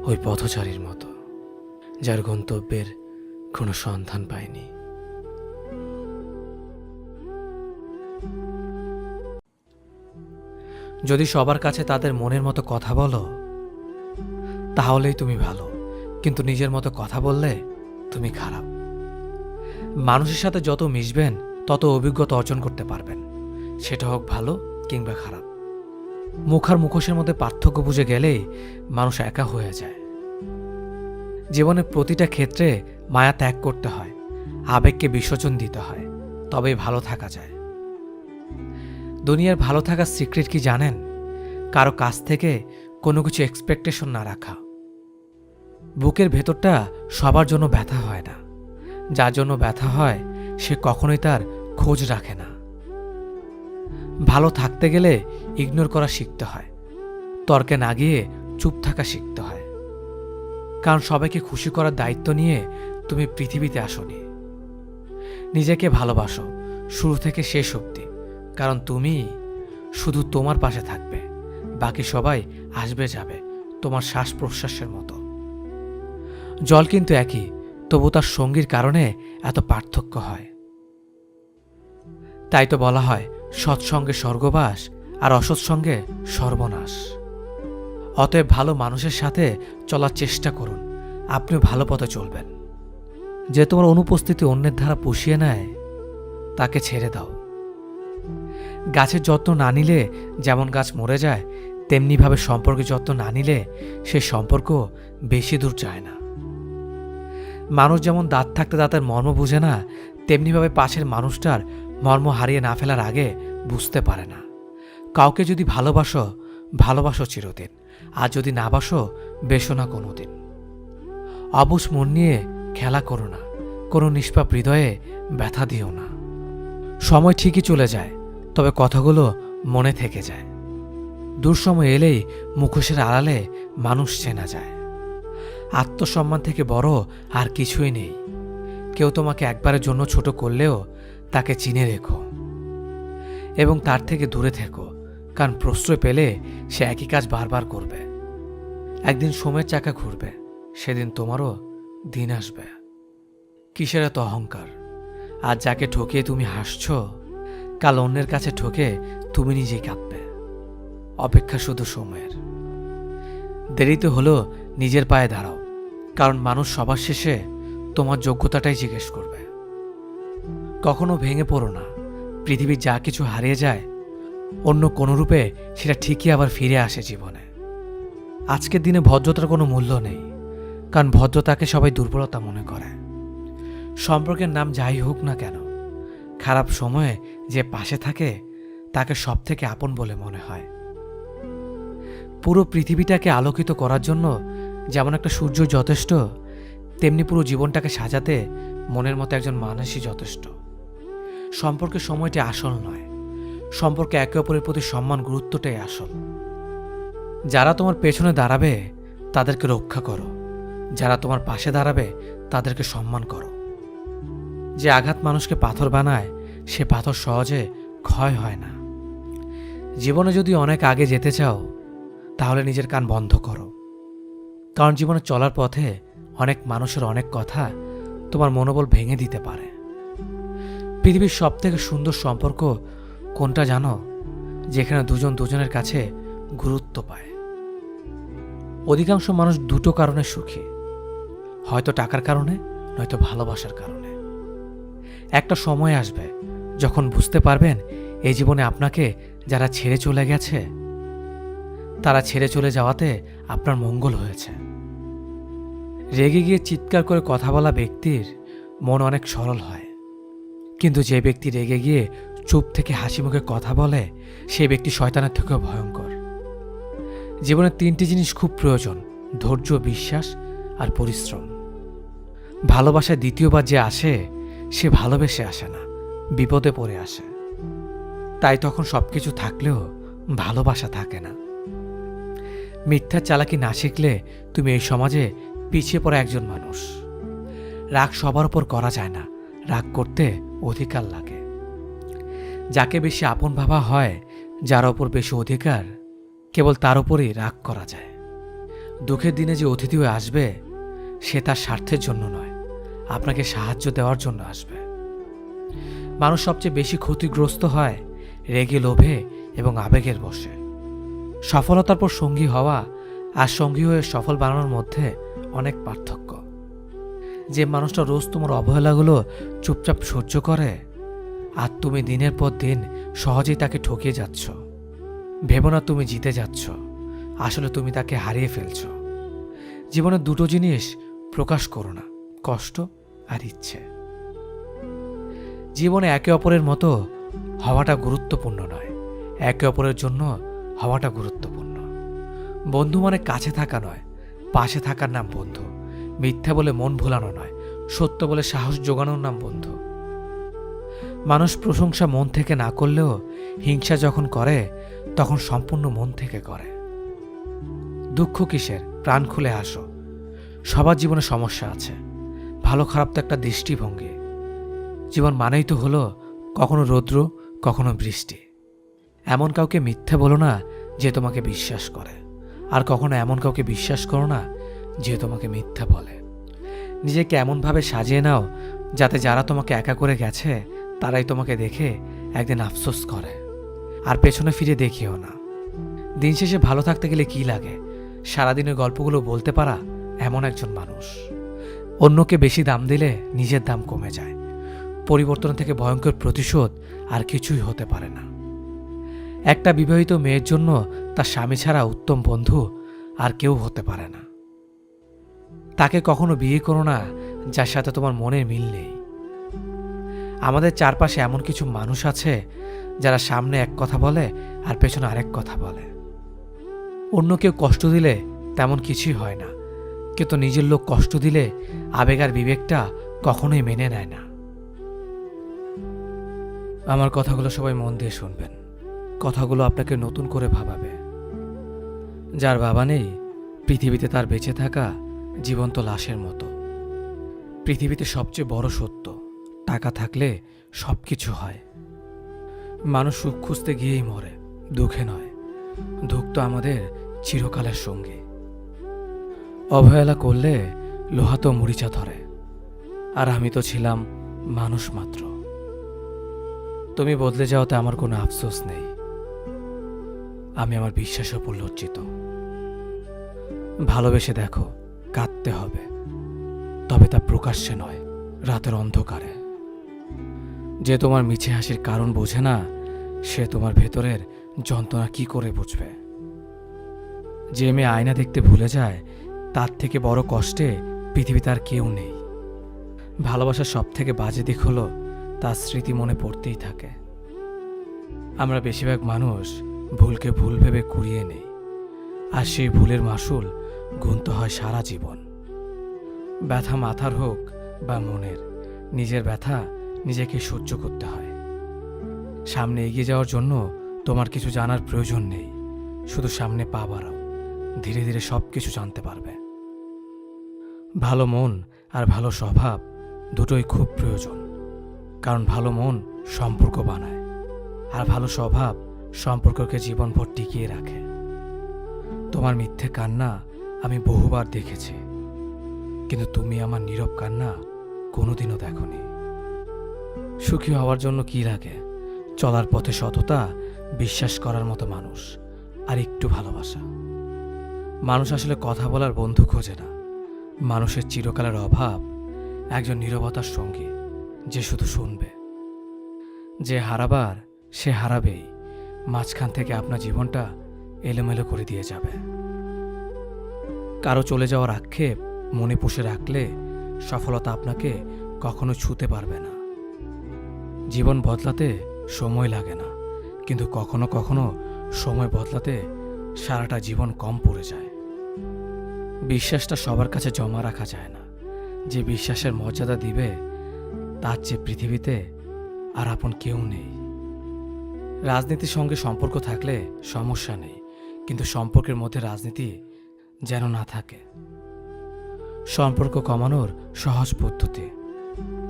ওই পথচারীর মতো, যার গন্তব্যের কোনো সন্ধান পায়নি। যদি সবার কাছে তাদের মনের মতো কথা বলো তাহলেই তুমি ভালো, কিন্তু নিজের মতো কথা বললে তুমি খারাপ। মানুষের সাথে যত মিশবেন তত অভিজ্ঞতা অর্জন করতে পারবেন, সেটা হোক ভালো কিংবা খারাপ। মুখ আর মুখোশের মধ্যে পার্থক্য বুঝে গেলেই মানুষ একা হয়ে যায়। জীবনের প্রতিটা ক্ষেত্রে মায়া ত্যাগ করতে হয়, আবেগকে বিসর্জন দিতে হয়, তবেই ভালো থাকা যায়। দুনিয়ার ভালো থাকার সিক্রেট কি জানেন? কারো কাছ থেকে কোনো কিছু এক্সপেকটেশন না রাখা। বুকের ভেতরটা সবার জন্য ব্যথা হয় না, যার জন্য ব্যথা হয় সে কখনোই তার খোঁজ রাখে না। ভালো থাকতে গেলে ইগনোর করা শিখতে হয়, তর্কে না গিয়ে চুপ থাকা শিখতে হয়। কারণ সবাইকে খুশি করার দায়িত্ব নিয়ে তুমি পৃথিবীতে আসোনি। নিজেকে ভালোবাসো শুরু থেকে শেষ অবধি, কারণ তুমি শুধু তোমার পাশে থাকবে, বাকি সবাই আসবে যাবে তোমার শ্বাস প্রশ্বাসের মতো। জল কিন্তু একই, তবু তার সঙ্গীর কারণে এত পার্থক্য হয়। তাই তো বলা হয় সৎসঙ্গে স্বর্গবাস আর অসৎসঙ্গে সর্বনাশ। অতএব ভালো মানুষের সাথে চলার চেষ্টা করুন, আপনিও ভালো পথে চলবেন। যে তোমার অনুপস্থিতি অন্যের দ্বারা পুষিয়ে নেয় তাকে ছেড়ে দাও। গাছের যত্ন না নিলে যেমন গাছ মরে যায়, তেমনিভাবে সম্পর্কের যত্ন না নিলে সে সম্পর্ক বেশি দূর যায় না। মানুষ যেমন দাঁত থাকতে দাঁতের মর্ম বুঝে না, তেমনিভাবে পাশের মানুষটার মর্ম হারিয়ে না ফেলার আগে বুঝতে পারে না। কাউকে যদি ভালোবাসো, ভালোবাসো চিরদিন, আর যদি না বাসো, বেসো না কোনোদিন। অবুঝ মন নিয়ে খেলা করো না, কোনো নিষ্পাপ হৃদয়ে ব্যথা দিও না। সময় ঠিকই চলে যায়, তবে কথাগুলো মনে থেকে যায়। দুঃসময় এলেই মুখোশের আড়ালে মানুষ চেনা যায়। আত্মসম্মান থেকে বড় আর কিছুই নেই। কেউ তোমাকে একবারের জন্য ছোট করলেও তাকে চিনে রেখো এবং তার থেকে দূরে থেকো, কারণ প্রশ্রয় পেলে সে একই কাজ বারবার করবে। একদিন সময়ের চাকা ঘুরবে, সেদিন তোমারও দিন আসবে। কিসের এত অহংকার? আজ যাকে ঠকিয়ে তুমি হাসছ, কাল অন্যের কাছে ঠকে তুমি নিজেই কাঁদবে। অপেক্ষা শুধু সময়ের। দেরিতে হলেও নিজের পায়ে দাঁড়াও, কারণ মানুষ সবার শেষে তোমার যোগ্যতাটাই জিজ্ঞেস করবে। কখনো ভেঙে পড়ো না। পৃথিবীর যা কিছু হারিয়ে যায়, অন্য কোনো রূপে সেটা ঠিকই আবার ফিরে আসে জীবনে। আজকের দিনে ভদ্রতার কোনো মূল্য নেই, কারণ ভদ্রতাকে সবাই দুর্বলতা মনে করে। সম্পর্কের নাম যাই হোক না কেন, খারাপ সময়ে যে পাশে থাকে তাকে সব থেকে আপন বলে মনে হয়। পুরো পৃথিবীটাকে আলোকিত করার জন্য যেমন একটা সূর্য যথেষ্ট, তেমনি পুরো জীবনটাকে সাজাতে মনের মতো একজন মানুষই যথেষ্ট। সম্পর্কের সময়টি আসল নয়, সম্পর্কে একে অপরের প্রতি সম্মান গুরুত্বটাই আসল। যারা তোমার পেছনে দাঁড়াবে তাদেরকে রক্ষা করো, যারা তোমার পাশে দাঁড়াবে তাদেরকে সম্মান করো। যে আঘাত মানুষকে পাথর বানায় সে পাথর সহজে ক্ষয় হয় না। জীবনে যদি অনেক আগে যেতে চাও তাহলে নিজের কান বন্ধ করো, কারণ জীবনে চলার পথে অনেক মানুষের অনেক কথা তোমার মনোবল ভেঙে দিতে পারে। পৃথিবীর সবথেকে সুন্দর সম্পর্ক কোনটা জানো? যেখানে দুজন দুজনের কাছে গুরুত্ব পায়। অধিকাংশ মানুষ দুটো কারণে সুখী, হয়তো টাকার কারণে, নয়তো ভালোবাসার কারণে। একটা সময় আসবে যখন বুঝতে পারবেন এই জীবনে আপনাকে যারা ছেড়ে চলে গেছে তারা ছেড়ে চলে যাওয়াতে আপনার মঙ্গল হয়েছে। রেগে গিয়ে চিৎকার করে কথা বলা ব্যক্তির মন অনেক সরল হয়, কিন্তু যে ব্যক্তি রেগে গিয়ে চুপ থেকে হাসি মুখে কথা বলে সেই ব্যক্তি শয়তানের থেকেও ভয়ঙ্কর। জীবনে তিনটি জিনিস খুব প্রয়োজন: ধৈর্য, বিশ্বাস আর পরিশ্রম। ভালোবাসায় দ্বিতীয়বার যে আসে সে ভালোবেসে আসে না, বিপদে পড়ে আসে। তাই তখন সবকিছু থাকলেও ভালোবাসা থাকে না। মিথ্যার চালাকি না শিখলে তুমি এই সমাজে পিছিয়ে পড়া একজন মানুষ। রাগ সবার উপর করা যায় না, রাগ করতে অধিকার লাগে। যাকে বেশি আপন ভাবা হয়, যার ওপর বেশি অধিকার, কেবল তার উপরই রাগ করা যায়। দুঃখের দিনে যে অতিথি হয়ে আসবে সে তার স্বার্থের জন্য নয়, আপনাকে সাহায্য দেওয়ার জন্য আসবে। মানুষ সবচেয়ে বেশি ক্ষতিগ্রস্ত হয় রেগে, লোভে এবং আবেগের বশে। সফলতার পর সঙ্গী হওয়া আর সঙ্গী হয়ে সফল বানানোর মধ্যে অনেক পার্থক্য। যে মানুষটা রোজ তোমার অবহেলাগুলো চুপচাপ সহ্য করে আর তুমি দিনের পর দিন সহজেই তাকে ঠকিয়ে যাচ্ছ, ভেবো না তুমি জিতে যাচ্ছ, আসলে তুমি তাকে হারিয়ে ফেলছ। জীবনে দুটো জিনিস প্রকাশ করো না: কষ্ট আর ইচ্ছে। জীবনে একে অপরের মতো হওয়াটা গুরুত্বপূর্ণ নয়, একে অপরের জন্য হওয়াটা গুরুত্বপূর্ণ। বন্ধু মানে কাছে থাকা নয়, পাশে থাকার নাম বন্ধু। মিথ্যা বলে মন ভোলানো নয়, সত্য বলে সাহস জোগানোর নাম বন্ধু। মানুষ প্রশংসা মন থেকে না করলেও হিংসা যখন করে তখন সম্পূর্ণ মন থেকে করে। দুঃখ কিসের? প্রাণ খুলে আসো। সবার জীবনে সমস্যা আছে, ভালো খারাপ তো একটা দৃষ্টিভঙ্গি। জীবন মানেই তো হলো কখনো রৌদ্র, কখনো বৃষ্টি। এমন কাউকে মিথ্যে বলো না যে তোমাকে বিশ্বাস করে, আর কখনো এমন কাউকে বিশ্বাস করো না যে তোমাকে মিথ্যা বলে। নিজেকে এমনভাবে সাজিয়ে নাও যাতে যারা তোমাকে একা করে গেছে তারাই তোমাকে দেখে একদিন আফসোস করে, আর পেছনে ফিরে দেখিও না। দিন শেষে ভালো থাকতে গেলে কি লাগে? সারাদিনের গল্পগুলো বলতে পারা এমন একজন মানুষ। অন্যকে বেশি দাম দিলে নিজের দাম কমে যায়। পরিবর্তন থেকে ভয়ঙ্কর প্রতিশোধ আর কিছুই হতে পারে না। একটা বিবাহিত মেয়ের জন্য তার স্বামী ছাড়া উত্তম বন্ধু আর কেউ হতে পারে না। তাকে কখনো বিয়ে করো না যার সাথে তোমার মনের মিল নেই। আমাদের চারপাশে এমন কিছু মানুষ আছে যারা সামনে এক কথা বলে আর পেছনে আরেক কথা বলে। অন্য কেউ কষ্ট দিলে তেমন কিছুই হয় না, কিন্তু নিজের লোক কষ্ট দিলে আবেগ আর বিবেকটা কখনোই মেনে নেয় না। আমার কথাগুলো সবাই মন দিয়ে শুনবেন। কথাগুলো আপনাকে নতুন করে ভাবাবে। যার বাবা নেই, পৃথিবীতে তার বেঁচে থাকা জীবন্ত লাশের মতো। পৃথিবীতে সবচেয়ে বড় সত্য, টাকা থাকলে সব কিছু হয়। মানুষ সুখ খুঁজতে গিয়েই মরে, দুঃখে নয়। দুঃখ তো আমাদের চিরকালের সঙ্গী। অবহেলা করলে লোহা তো মরিচা ধরে, আর আমি তো ছিলাম মানুষ মাত্র। তুমি বদলে যাওয়াতে আমার কোনো আফসোস নেই। আমি আমার বিশ্বাসের উপর লজ্জিত। ভালোবেসে দেখো, কাঁদতে হবে, তবে তা প্রকাশ্যে নয়, রাতের অন্ধকারে। যে তোমার মিছে হাসির কারণ বোঝে না, সে তোমার ভেতরের যন্ত্রণা কি করে বুঝবে? যে মেয়ে আয়না দেখতে ভুলে যায়, তার থেকে বড় কষ্টে পৃথিবীতে আর কেউ নেই। ভালোবাসার সব থেকে বাজে দিক হলো তার স্মৃতি মনে পড়তেই থাকে। আমরা বেশিরভাগ মানুষ ভুলকে ভুল ভেবে কুড়িয়ে নেই, আর সেই ভুলের মাসুল গুনতে হয় সারা জীবন। ব্যথা মাথার হোক বা মনের, নিজের ব্যথা নিজেকে সহ্য করতে হয়। সামনে এগিয়ে যাওয়ার জন্য তোমার কিছু জানার প্রয়োজন নেই, শুধু সামনে পা বাড়াও, ধীরে ধীরে সব কিছু জানতে পারবে। ভালো মন আর ভালো স্বভাব দুটোই খুব প্রয়োজন, কারণ ভালো মন সম্পর্ক বানায়, আর ভালো স্বভাব সম্পর্ককে জীবনভর টিকিয়ে রাখে। তোমার মিথ্যে কান্না আমি বহুবার দেখেছি, কিন্তু তুমি আমার নীরব কান্না কোনোদিনও দেখোনি। সুখী হওয়ার জন্য কি লাগে? চলার পথে সততা, বিশ্বাস করার মতো মানুষ, আর একটু ভালোবাসা। মানুষ আসলে কথা বলার বন্ধু খোঁজে না, মানুষের চিরকালের অভাব একজন নীরবতার সঙ্গী, যে শুধু শুনবে। যে হারাবার সে হারাবেই, মাঝখান থেকে আপনার জীবনটা এলোমেলো করে দিয়ে যাবে। কারো চলে যাওয়ার আক্ষেপ মনে পুষে রাখলে সফলতা আপনাকে কখনো ছুঁতে পারবে না। জীবন বদলাতে সময় লাগে না, কিন্তু কখনো কখনো সময় বদলাতে সারাটা জীবন কম পড়ে যায়। বিশ্বাসটা সবার কাছে জমা রাখা যায় না, যে বিশ্বাসের মর্যাদা দিবে তার চেয়ে পৃথিবীতে আর আপন কেউ নেই। রাজনীতির সঙ্গে সম্পর্ক থাকলে সমস্যা নেই, কিন্তু সম্পর্কের মধ্যে রাজনীতি যেন না থাকে। সম্পর্ক কমানোর সহজ পদ্ধতি: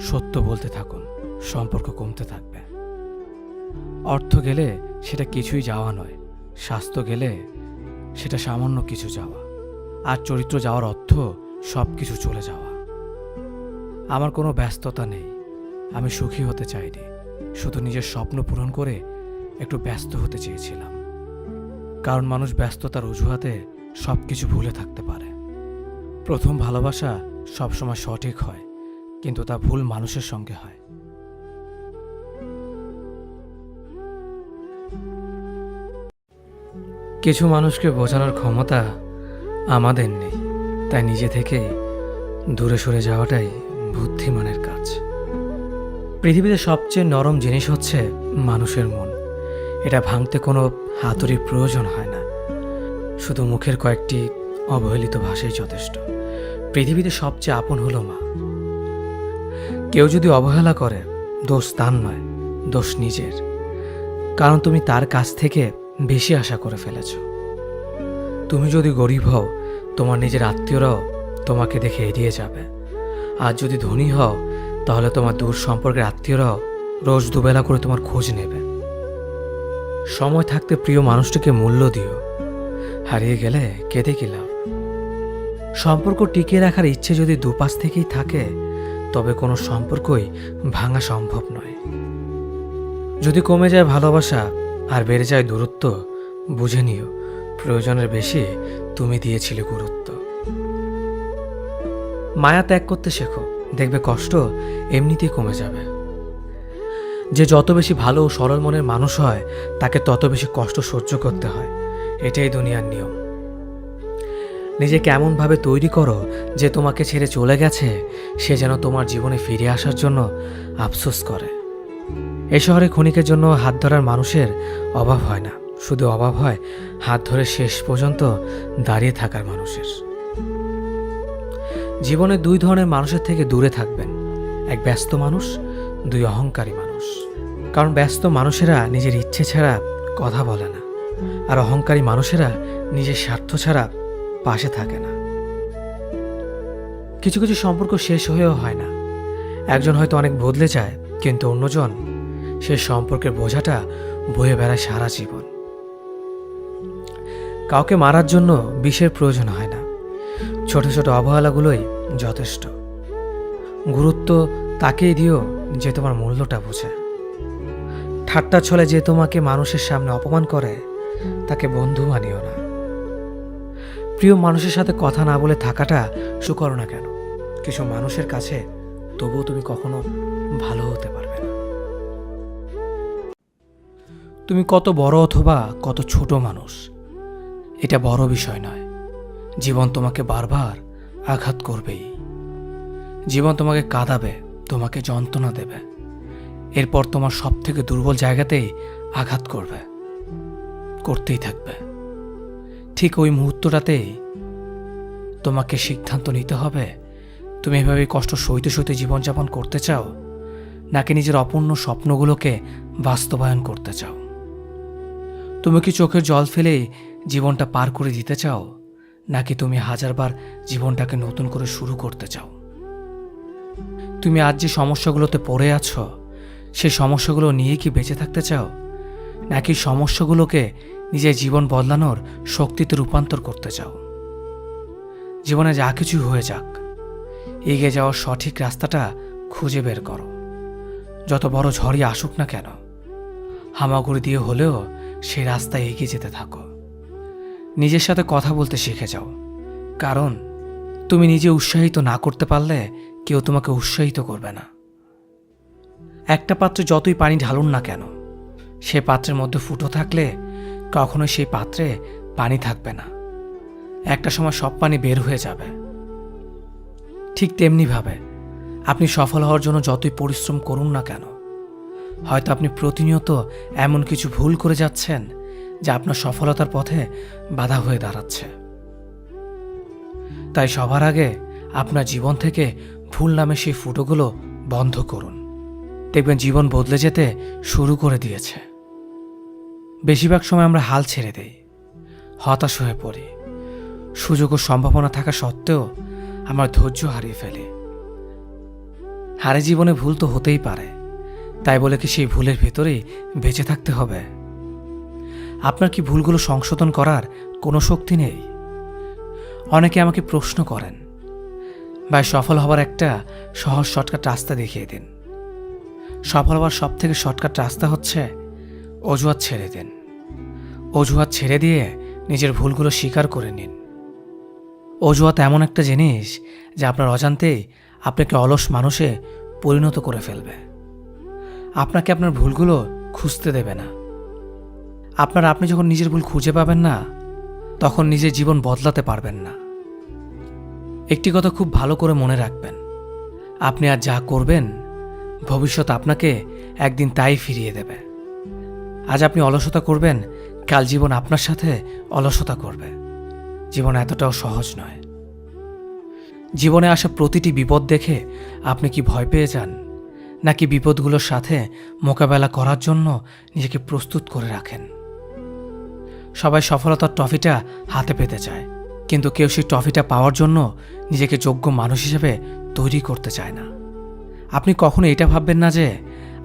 সত্য বলতে থাকুন, সম্পর্ক কমতে থাকবে। অর্থ গেলে সেটা কিছুই যাওয়া নয়, স্বাস্থ্য গেলে সেটা সামান্য কিছু যাওয়া, আর চরিত্র যাওয়ার অর্থ সব কিছু চলে যাওয়া। আমার কোনো ব্যস্ততা নেই, আমি সুখী হতে চাইনি, শুধু নিজের স্বপ্ন পূরণ করে একটু ব্যস্ত হতে চেয়েছিলাম। কারণ মানুষ ব্যস্ততার অজুহাতে সব কিছু ভুলে থাকতে পারে। প্রথম ভালোবাসা সবসময় সঠিক হয়, কিন্তু তা ভুল মানুষের সঙ্গে হয়। কিছু মানুষকে বোঝানোর ক্ষমতা আমাদের নেই, তাই নিজে থেকে দূরে সরে যাওয়াটাই বুদ্ধিমানের কাজ। পৃথিবীতে সবচেয়ে নরম জিনিস হচ্ছে মানুষের মন। এটা ভাঙতে কোনো হাতুড়ির প্রয়োজন হয় না, শুধু মুখের কয়েকটি অবহেলিত ভাষাই যথেষ্ট। পৃথিবীতে সবচেয়ে আপন হলো মা। কেউ যদি অবহেলা করে, দোষ তার নয়, দোষ নিজের। কারণ তুমি তার কাছ থেকে বেশি আশা করে ফেলেছ। তুমি যদি গরিব হও, তোমার নিজের আত্মীয়রাও তোমাকে দেখে এড়িয়ে যাবে। আর যদি ধনী হও, তাহলে তোমার দূর সম্পর্কের আত্মীয়রাও রোজ দুবেলা করে তোমার খোঁজ নেবে। সময় থাকতে প্রিয় মানুষটিকে মূল্য দিও, হারিয়ে গেলে কেঁদে কি লাভ? সম্পর্ক টিকিয়ে রাখার ইচ্ছে যদি দুপাশ থেকেই থাকে, তবে কোনো সম্পর্কই ভাঙা সম্ভব নয়। যদি কমে যায় ভালোবাসা আর বেড়ে যায় দূরত্ব, বুঝে নিও প্রয়োজনের বেশি তুমি দিয়েছিলে গুরুত্ব। মায়া ত্যাগ করতে শেখো, দেখবে কষ্ট এমনিতেই কমে যাবে। যে যত বেশি ভালো ও সরল মনের মানুষ হয়, তাকে তত বেশি কষ্ট সহ্য করতে হয়। এটাই দুনিয়ার নিয়ম। নিজেকে এমনভাবে তৈরি করো যে তোমাকে ছেড়ে চলে গেছে সে যেন তোমার জীবনে ফিরে আসার জন্য আফসোস করে। এ শহরে ক্ষণিকের জন্য হাত ধরার মানুষের অভাব হয় না, শুধু অভাব হয় হাত ধরে শেষ পর্যন্ত দাঁড়িয়ে থাকার মানুষের। জীবনে দুই ধরনের মানুষের থেকে দূরে থাকবেন: এক ব্যস্ত মানুষ, দুই অহংকারী মানুষ। কারণ ব্যস্ত মানুষেরা নিজের ইচ্ছে ছাড়া কথা বলে না, আর অহংকারী মানুষেরা নিজের স্বার্থ ছাড়া পাশে থাকে না। কিছু কিছু সম্পর্ক শেষ হয়েও হয় না। একজন হয়তো অনেক বদলে যায়, কিন্তু অন্যজন সে সম্পর্কের বোঝাটা বয়ে বেড়ায় সারা জীবন। কাউকে মারার জন্য বিষের প্রয়োজন হয় না, ছোট ছোট অবহেলাগুলোই যথেষ্ট। গুরুত্ব তাকেই দিও যে তোমার মূল্যটা বোঝে। ঠাট্টার ছলে যে তোমাকে মানুষের সামনে অপমান করে, তাকে বন্ধু মানিও না। প্রিয় মানুষের সাথে কথা না বলে থাকাটা সুকর না কেন, কিছু মানুষের কাছে তবুও তুমি কখনো ভালো হতে পারবে না। তুমি কত বড় অথবা কত ছোট মানুষ, এটা বড় বিষয় নয়। জীবন তোমাকে বারবার আঘাত করবেই। জীবন তোমাকে কাঁদাবে, তোমাকে যন্ত্রণা দেবে, এরপর তোমার সব থেকে দুর্বল জায়গাতেই আঘাত করবে, করতেই থাকবে। ঠিক ওই মুহূর্তটাতেই তোমাকে সিদ্ধান্ত নিতে হবে তুমি এভাবে কষ্ট সইতে সইতে জীবনযাপন করতে চাও, নাকি নিজের অপূর্ণ স্বপ্নগুলোকে বাস্তবায়ন করতে চাও। তুমি কি চোখের জল ফেলেই জীবনটা পার করে দিতে চাও, নাকি তুমি হাজারবার জীবনটাকে নতুন করে শুরু করতে চাও। তুমি আজ যে সমস্যাগুলোতে পড়ে আছো, সেই সমস্যাগুলো নিয়ে কি বেঁচে থাকতে চাও, নাকি সমস্যাগুলোকে নিজের জীবন বদলানোর শক্তিতে রূপান্তর করতে চাও। জীবনে যা কিছু হয়ে যাক, এগিয়ে যাওয়ার সঠিক রাস্তাটা খুঁজে বের করো। যত বড় ঝড়ই আসুক না কেন, হামাগুড়ি দিয়ে হলেও সেই রাস্তায় এগিয়ে যেতে থাকো। নিজের সাথে কথা বলতে শিখে যাও, কারণ তুমি নিজে উৎসাহিত না করতে পারলে কেউ তোমাকে উৎসাহিত করবে না। একটা পাত্রে যতই পানি ঢালুন না কেন, সে পাত্রের মধ্যে ফুটো থাকলে কখনোই সেই পাত্রে পানি থাকবে না। একটা সময় সব পানি বের হয়ে যাবে। ঠিক তেমনিভাবে আপনি সফল হওয়ার জন্য যতই পরিশ্রম করুন না কেন, হয়তো আপনি প্রতিনিয়ত এমন কিছু ভুল করে যাচ্ছেন যা আপনার সফলতার পথে বাধা হয়ে দাঁড়াচ্ছে। তাই সবার আগে আপনার জীবন থেকে ভুল নামে সেই ফুটোগুলো বন্ধ করুন। দেখবেন জীবন বদলে যেতে শুরু করে দিয়েছে। বেশিরভাগ সময় আমরা হাল ছেড়ে দেই, হতাশ হয়ে পড়ি। সুযোগ ও সম্ভাবনা থাকা সত্ত্বেও আমরা ধৈর্য হারিয়ে ফেলি। হারে জীবনে ভুল তো হতেই পারে, তাই বলে কি সেই ভুলের ভেতরেই বেঁচে থাকতে হবে? আপনার কি ভুলগুলো সংশোধন করার কোনো শক্তি নেই? অনেকে আমাকে প্রশ্ন করেন, ভাই সফল হবার একটা সহজ শর্টকাট রাস্তা দেখিয়ে দিন। সফল হবার সব থেকে শর্টকাট রাস্তা হচ্ছে অজুহাত ছেড়ে দিন। অজুহাত ছেড়ে দিয়ে নিজের ভুলগুলো স্বীকার করে নিন। অজুহাত এমন একটা জিনিস যা আপনার অজান্তেই আপনাকে অলস মানুষে পরিণত করে ফেলবে। আপনাকে আপনার ভুলগুলো খুঁজতে দেবে না। আপনি যখন নিজের ভুল খুঁজে পাবেন না, তখন নিজের জীবন বদলাতে পারবেন না। একটি কথা খুব ভালো করে মনে রাখবেন, আপনি আর যা করবেন, ভবিষ্যৎ আপনাকে একদিন তাই ফিরিয়ে দেবে। আজ আপনি অলসতা করবেন, কাল জীবন আপনার সাথে অলসতা করবে। জীবন এতটাও সহজ নয়। জীবনে আসা প্রতিটি বিপদ দেখে আপনি কি ভয় পেয়ে যান, নাকি বিপদগুলোর সাথে মোকাবেলা করার জন্য নিজেকে প্রস্তুত করে রাখেন? সবাই সফলতার ট্রফিটা হাতে পেতে চায়, কিন্তু কেউ সেই ট্রফিটা পাওয়ার জন্য নিজেকে যোগ্য মানুষ হিসেবে তৈরি করতে চায় না। আপনি কখনো এটা ভাববেন না যে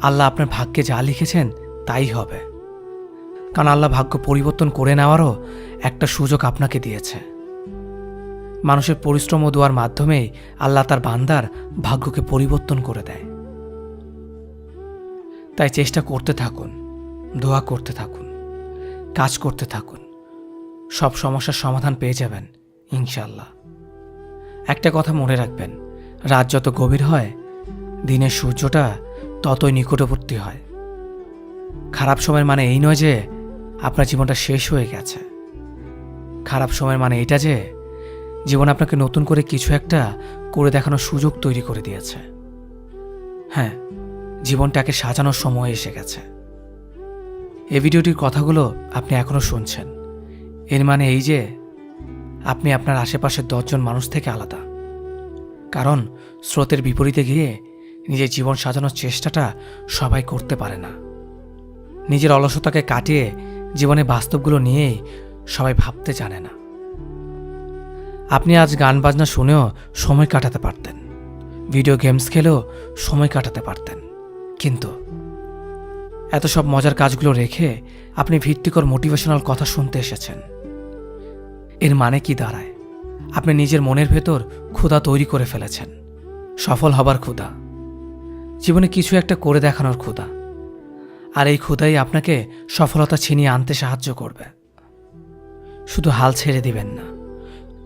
আল্লাহ আপনার ভাগ্যে যা লিখেছেন তাই হবে, কারণ আল্লাহ ভাগ্য পরিবর্তন করে নেওয়ারও একটা সুযোগ আপনাকে দিয়েছে। মানুষের পরিশ্রম ও দোয়ার মাধ্যমেই আল্লাহ তার বান্দার ভাগ্যকে পরিবর্তন করে দেয়। তাই চেষ্টা করতে থাকুন, দোয়া করতে থাকুন, কাজ করতে থাকুন। সব সমস্যার সমাধান পেয়ে যাবেন ইনশাআল্লাহ। একটা কথা মনে রাখবেন, রাত যত গভীর হয়, দিনের সূর্যটা ততই নিকটবর্তী হয়। খারাপ সময়ের মানে এই নয় যে আপনার জীবনটা শেষ হয়ে গেছে। খারাপ সময়ের মানে এটা যে জীবন আপনাকে নতুন করে কিছু একটা করে দেখানোর সুযোগ তৈরি করে দিয়েছে। হ্যাঁ, জীবনটাকে সাজানোর সময় এসে গেছে। এই ভিডিওটির কথাগুলো আপনি এখনো শুনছেন, এর মানে এই যে আপনি আপনার আশেপাশের 10 জন মানুষ থেকে আলাদা। কারণ স্রোতের বিপরীতে গিয়ে নিজের জীবন সাজানোর চেষ্টাটা সবাই করতে পারে না। নিজের অলসতাকে কাটিয়ে জীবনে বাস্তবগুলো নিয়েই সবাই ভাবতে জানে না। আপনি আজ গান বাজনা শুনেও সময় কাটাতে পারতেন, ভিডিও গেমস খেলেও সময় কাটাতে পারতেন, কিন্তু এত সব মজার কাজগুলো রেখে আপনি ভিত্তিকর মোটিভেশনাল কথা শুনতে এসেছেন। এর মানে কি দাঁড়ায়? আপনি নিজের মনের ভেতর ক্ষুধা তৈরি করে ফেলেছেন, সফল হবার ক্ষুধা, জীবনে কিছু একটা করে দেখানোর ক্ষুধা। আর এই ক্ষুধাই আপনাকে সফলতা ছিনিয়ে আনতে সাহায্য করবে। শুধু হাল ছেড়ে দিবেন না,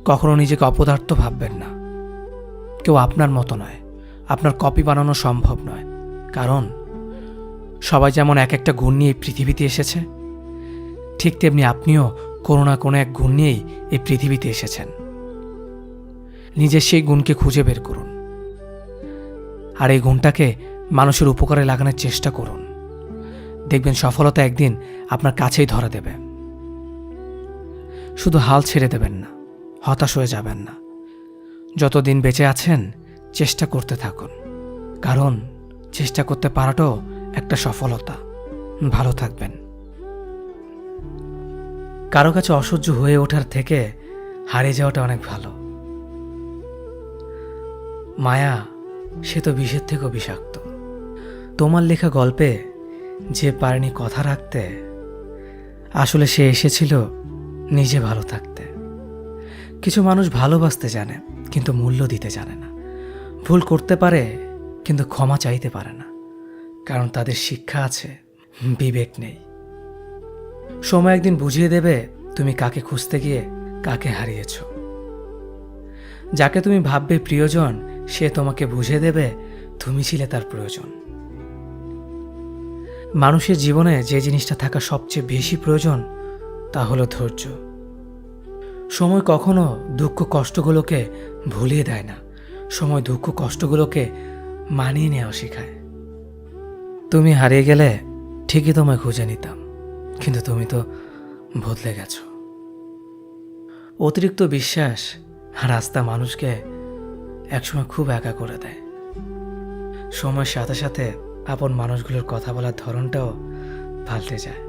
কখনো নিজেকে অপদার্থ ভাববেন না। কেউ আপনার মতো নয়, আপনার কপি বানানো সম্ভব নয়। কারণ সবাই যেমন এক একটা গুণ নিয়ে এই পৃথিবীতে এসেছে, ঠিক তেমনি আপনিও কোনো না কোনো এক গুণ নিয়েই এই পৃথিবীতে এসেছেন। নিজের সেই গুণকে খুঁজে বের করুন, আর এই গুণটাকে মানুষের উপকারে লাগানোর চেষ্টা করুন। দেখবেন সফলতা একদিন আপনার কাছেই ধরা দেবে। শুধু হাল ছেড়ে দেবেন না, হতাশ হয়ে যাবেন না। যতদিন বেঁচে আছেন চেষ্টা করতে থাকুন, কারণ চেষ্টা করতে পারাটাও একটা সফলতা। ভালো থাকবেন। কারো কাছে অসহ্য হয়ে ওঠার থেকে হারিয়ে যাওয়াটা অনেক ভালো। মায়া সে তো বিষের থেকেও বিষাক্ত। তোমার লেখা গল্পে যে পারেনি কথা রাখতে, আসলে সে এসেছিল নিজে ভালো থাকতে। কিছু মানুষ ভালোবাসতে জানে কিন্তু মূল্য দিতে জানে না। ভুল করতে পারে কিন্তু ক্ষমা চাইতে পারে না, কারণ তাদের শিক্ষা আছে, বিবেক নেই। সময় একদিন বুঝিয়ে দেবে তুমি কাকে খুঁজতে গিয়ে কাকে হারিয়েছ। যাকে তুমি ভাববে প্রিয়জন, সে তোমাকে বুঝিয়ে দেবে তুমি ছিলে তার প্রয়োজন। মানুষের জীবনে যে জিনিসটা থাকা সবচেয়ে বেশি প্রয়োজন তা হলো ধৈর্য। সময় কখনো দুঃখ কষ্টগুলোকে ভুলিয়ে দেয় না, সময় দুঃখ কষ্টগুলোকে মানিয়ে নেওয়া শেখায়। তুমি হারিয়ে গেলে ঠিকই তোমায় খুঁজে নিতাম, কিন্তু তুমি তো বদলে গেছো। অতিরিক্ত বিশ্বাস রাস্তা মানুষকে একসময় খুব একা করে দেয়। সময়ের সাথে সাথে আপন মানুষগুলোর কথা বলার ধরনটাও পাল্টে যায়।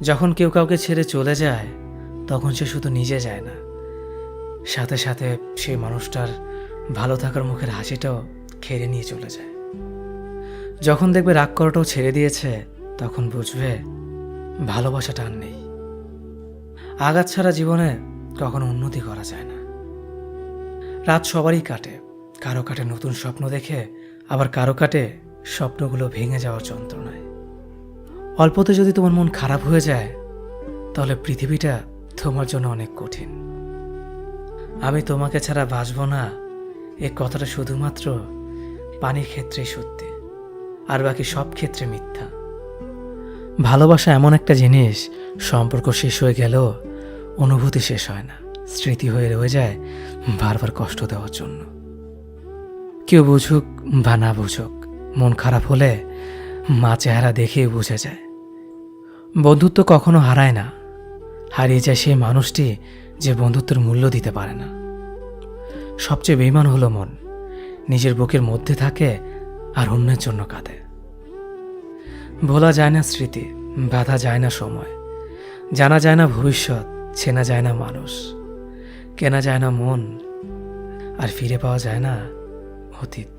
যখন কেউ কাউকে ছেড়ে চলে যায়, তখন সে শুধু নিজে যায় না, সাথে সাথে সেই মানুষটার ভালো থাকার মুখের হাসিটাও খেয়ে নিয়ে চলে যায়। যখন দেখবে রাগ করাটাও ছেড়ে দিয়েছে, তখন বুঝবে ভালোবাসাটা আর নেই। আঘাত ছাড়া জীবনে কখনো উন্নতি করা যায় না। রাত সবারই কাটে, কারো কাটে নতুন স্বপ্ন দেখে, আবার কারো কাটে স্বপ্নগুলো ভেঙে যাওয়ার যন্ত্রণায়। অল্পতে যদি তোমার মন খারাপ হয়ে যায়, তাহলে পৃথিবীটা তোমার জন্য অনেক কঠিন। আমি তোমাকে ছাড়া বাঁচব না, এই কথাটা শুধুমাত্র পানির ক্ষেত্রেই সত্যি, আর বাকি সব ক্ষেত্রে মিথ্যা। ভালোবাসা এমন একটা জিনিস, সম্পর্ক শেষ হয়ে গেলেও অনুভূতি শেষ হয় না, স্মৃতি হয়ে রয়ে যায় বারবার কষ্ট দেওয়ার জন্য। কেউ বুঝুক বা না বুঝুক, মন খারাপ হলে মা চেহারা দেখেই বুঝে যায়। বন্ধুত্ব কখনো হারায় না, হারিয়ে যায় সেই মানুষটি যে বন্ধুত্বের মূল্য দিতে পারে না। সবচেয়ে বেঈমান হলো মন, নিজের বুকের মধ্যে থাকে আর অন্যের জন্য কাঁদে। ভোলা যায় না স্মৃতি, বাধা যায় না সময়, জানা যায় না ভবিষ্যৎ, চেনা যায় না মানুষ, কেনা যায় না মন, আর ফিরে পাওয়া যায় না অতীত।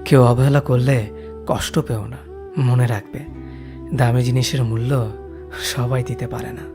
কেউ অবহেলা করলে কষ্ট পেও না, মনে রাখবে দামি জিনিসের মূল্য সবাই দিতে পারে না।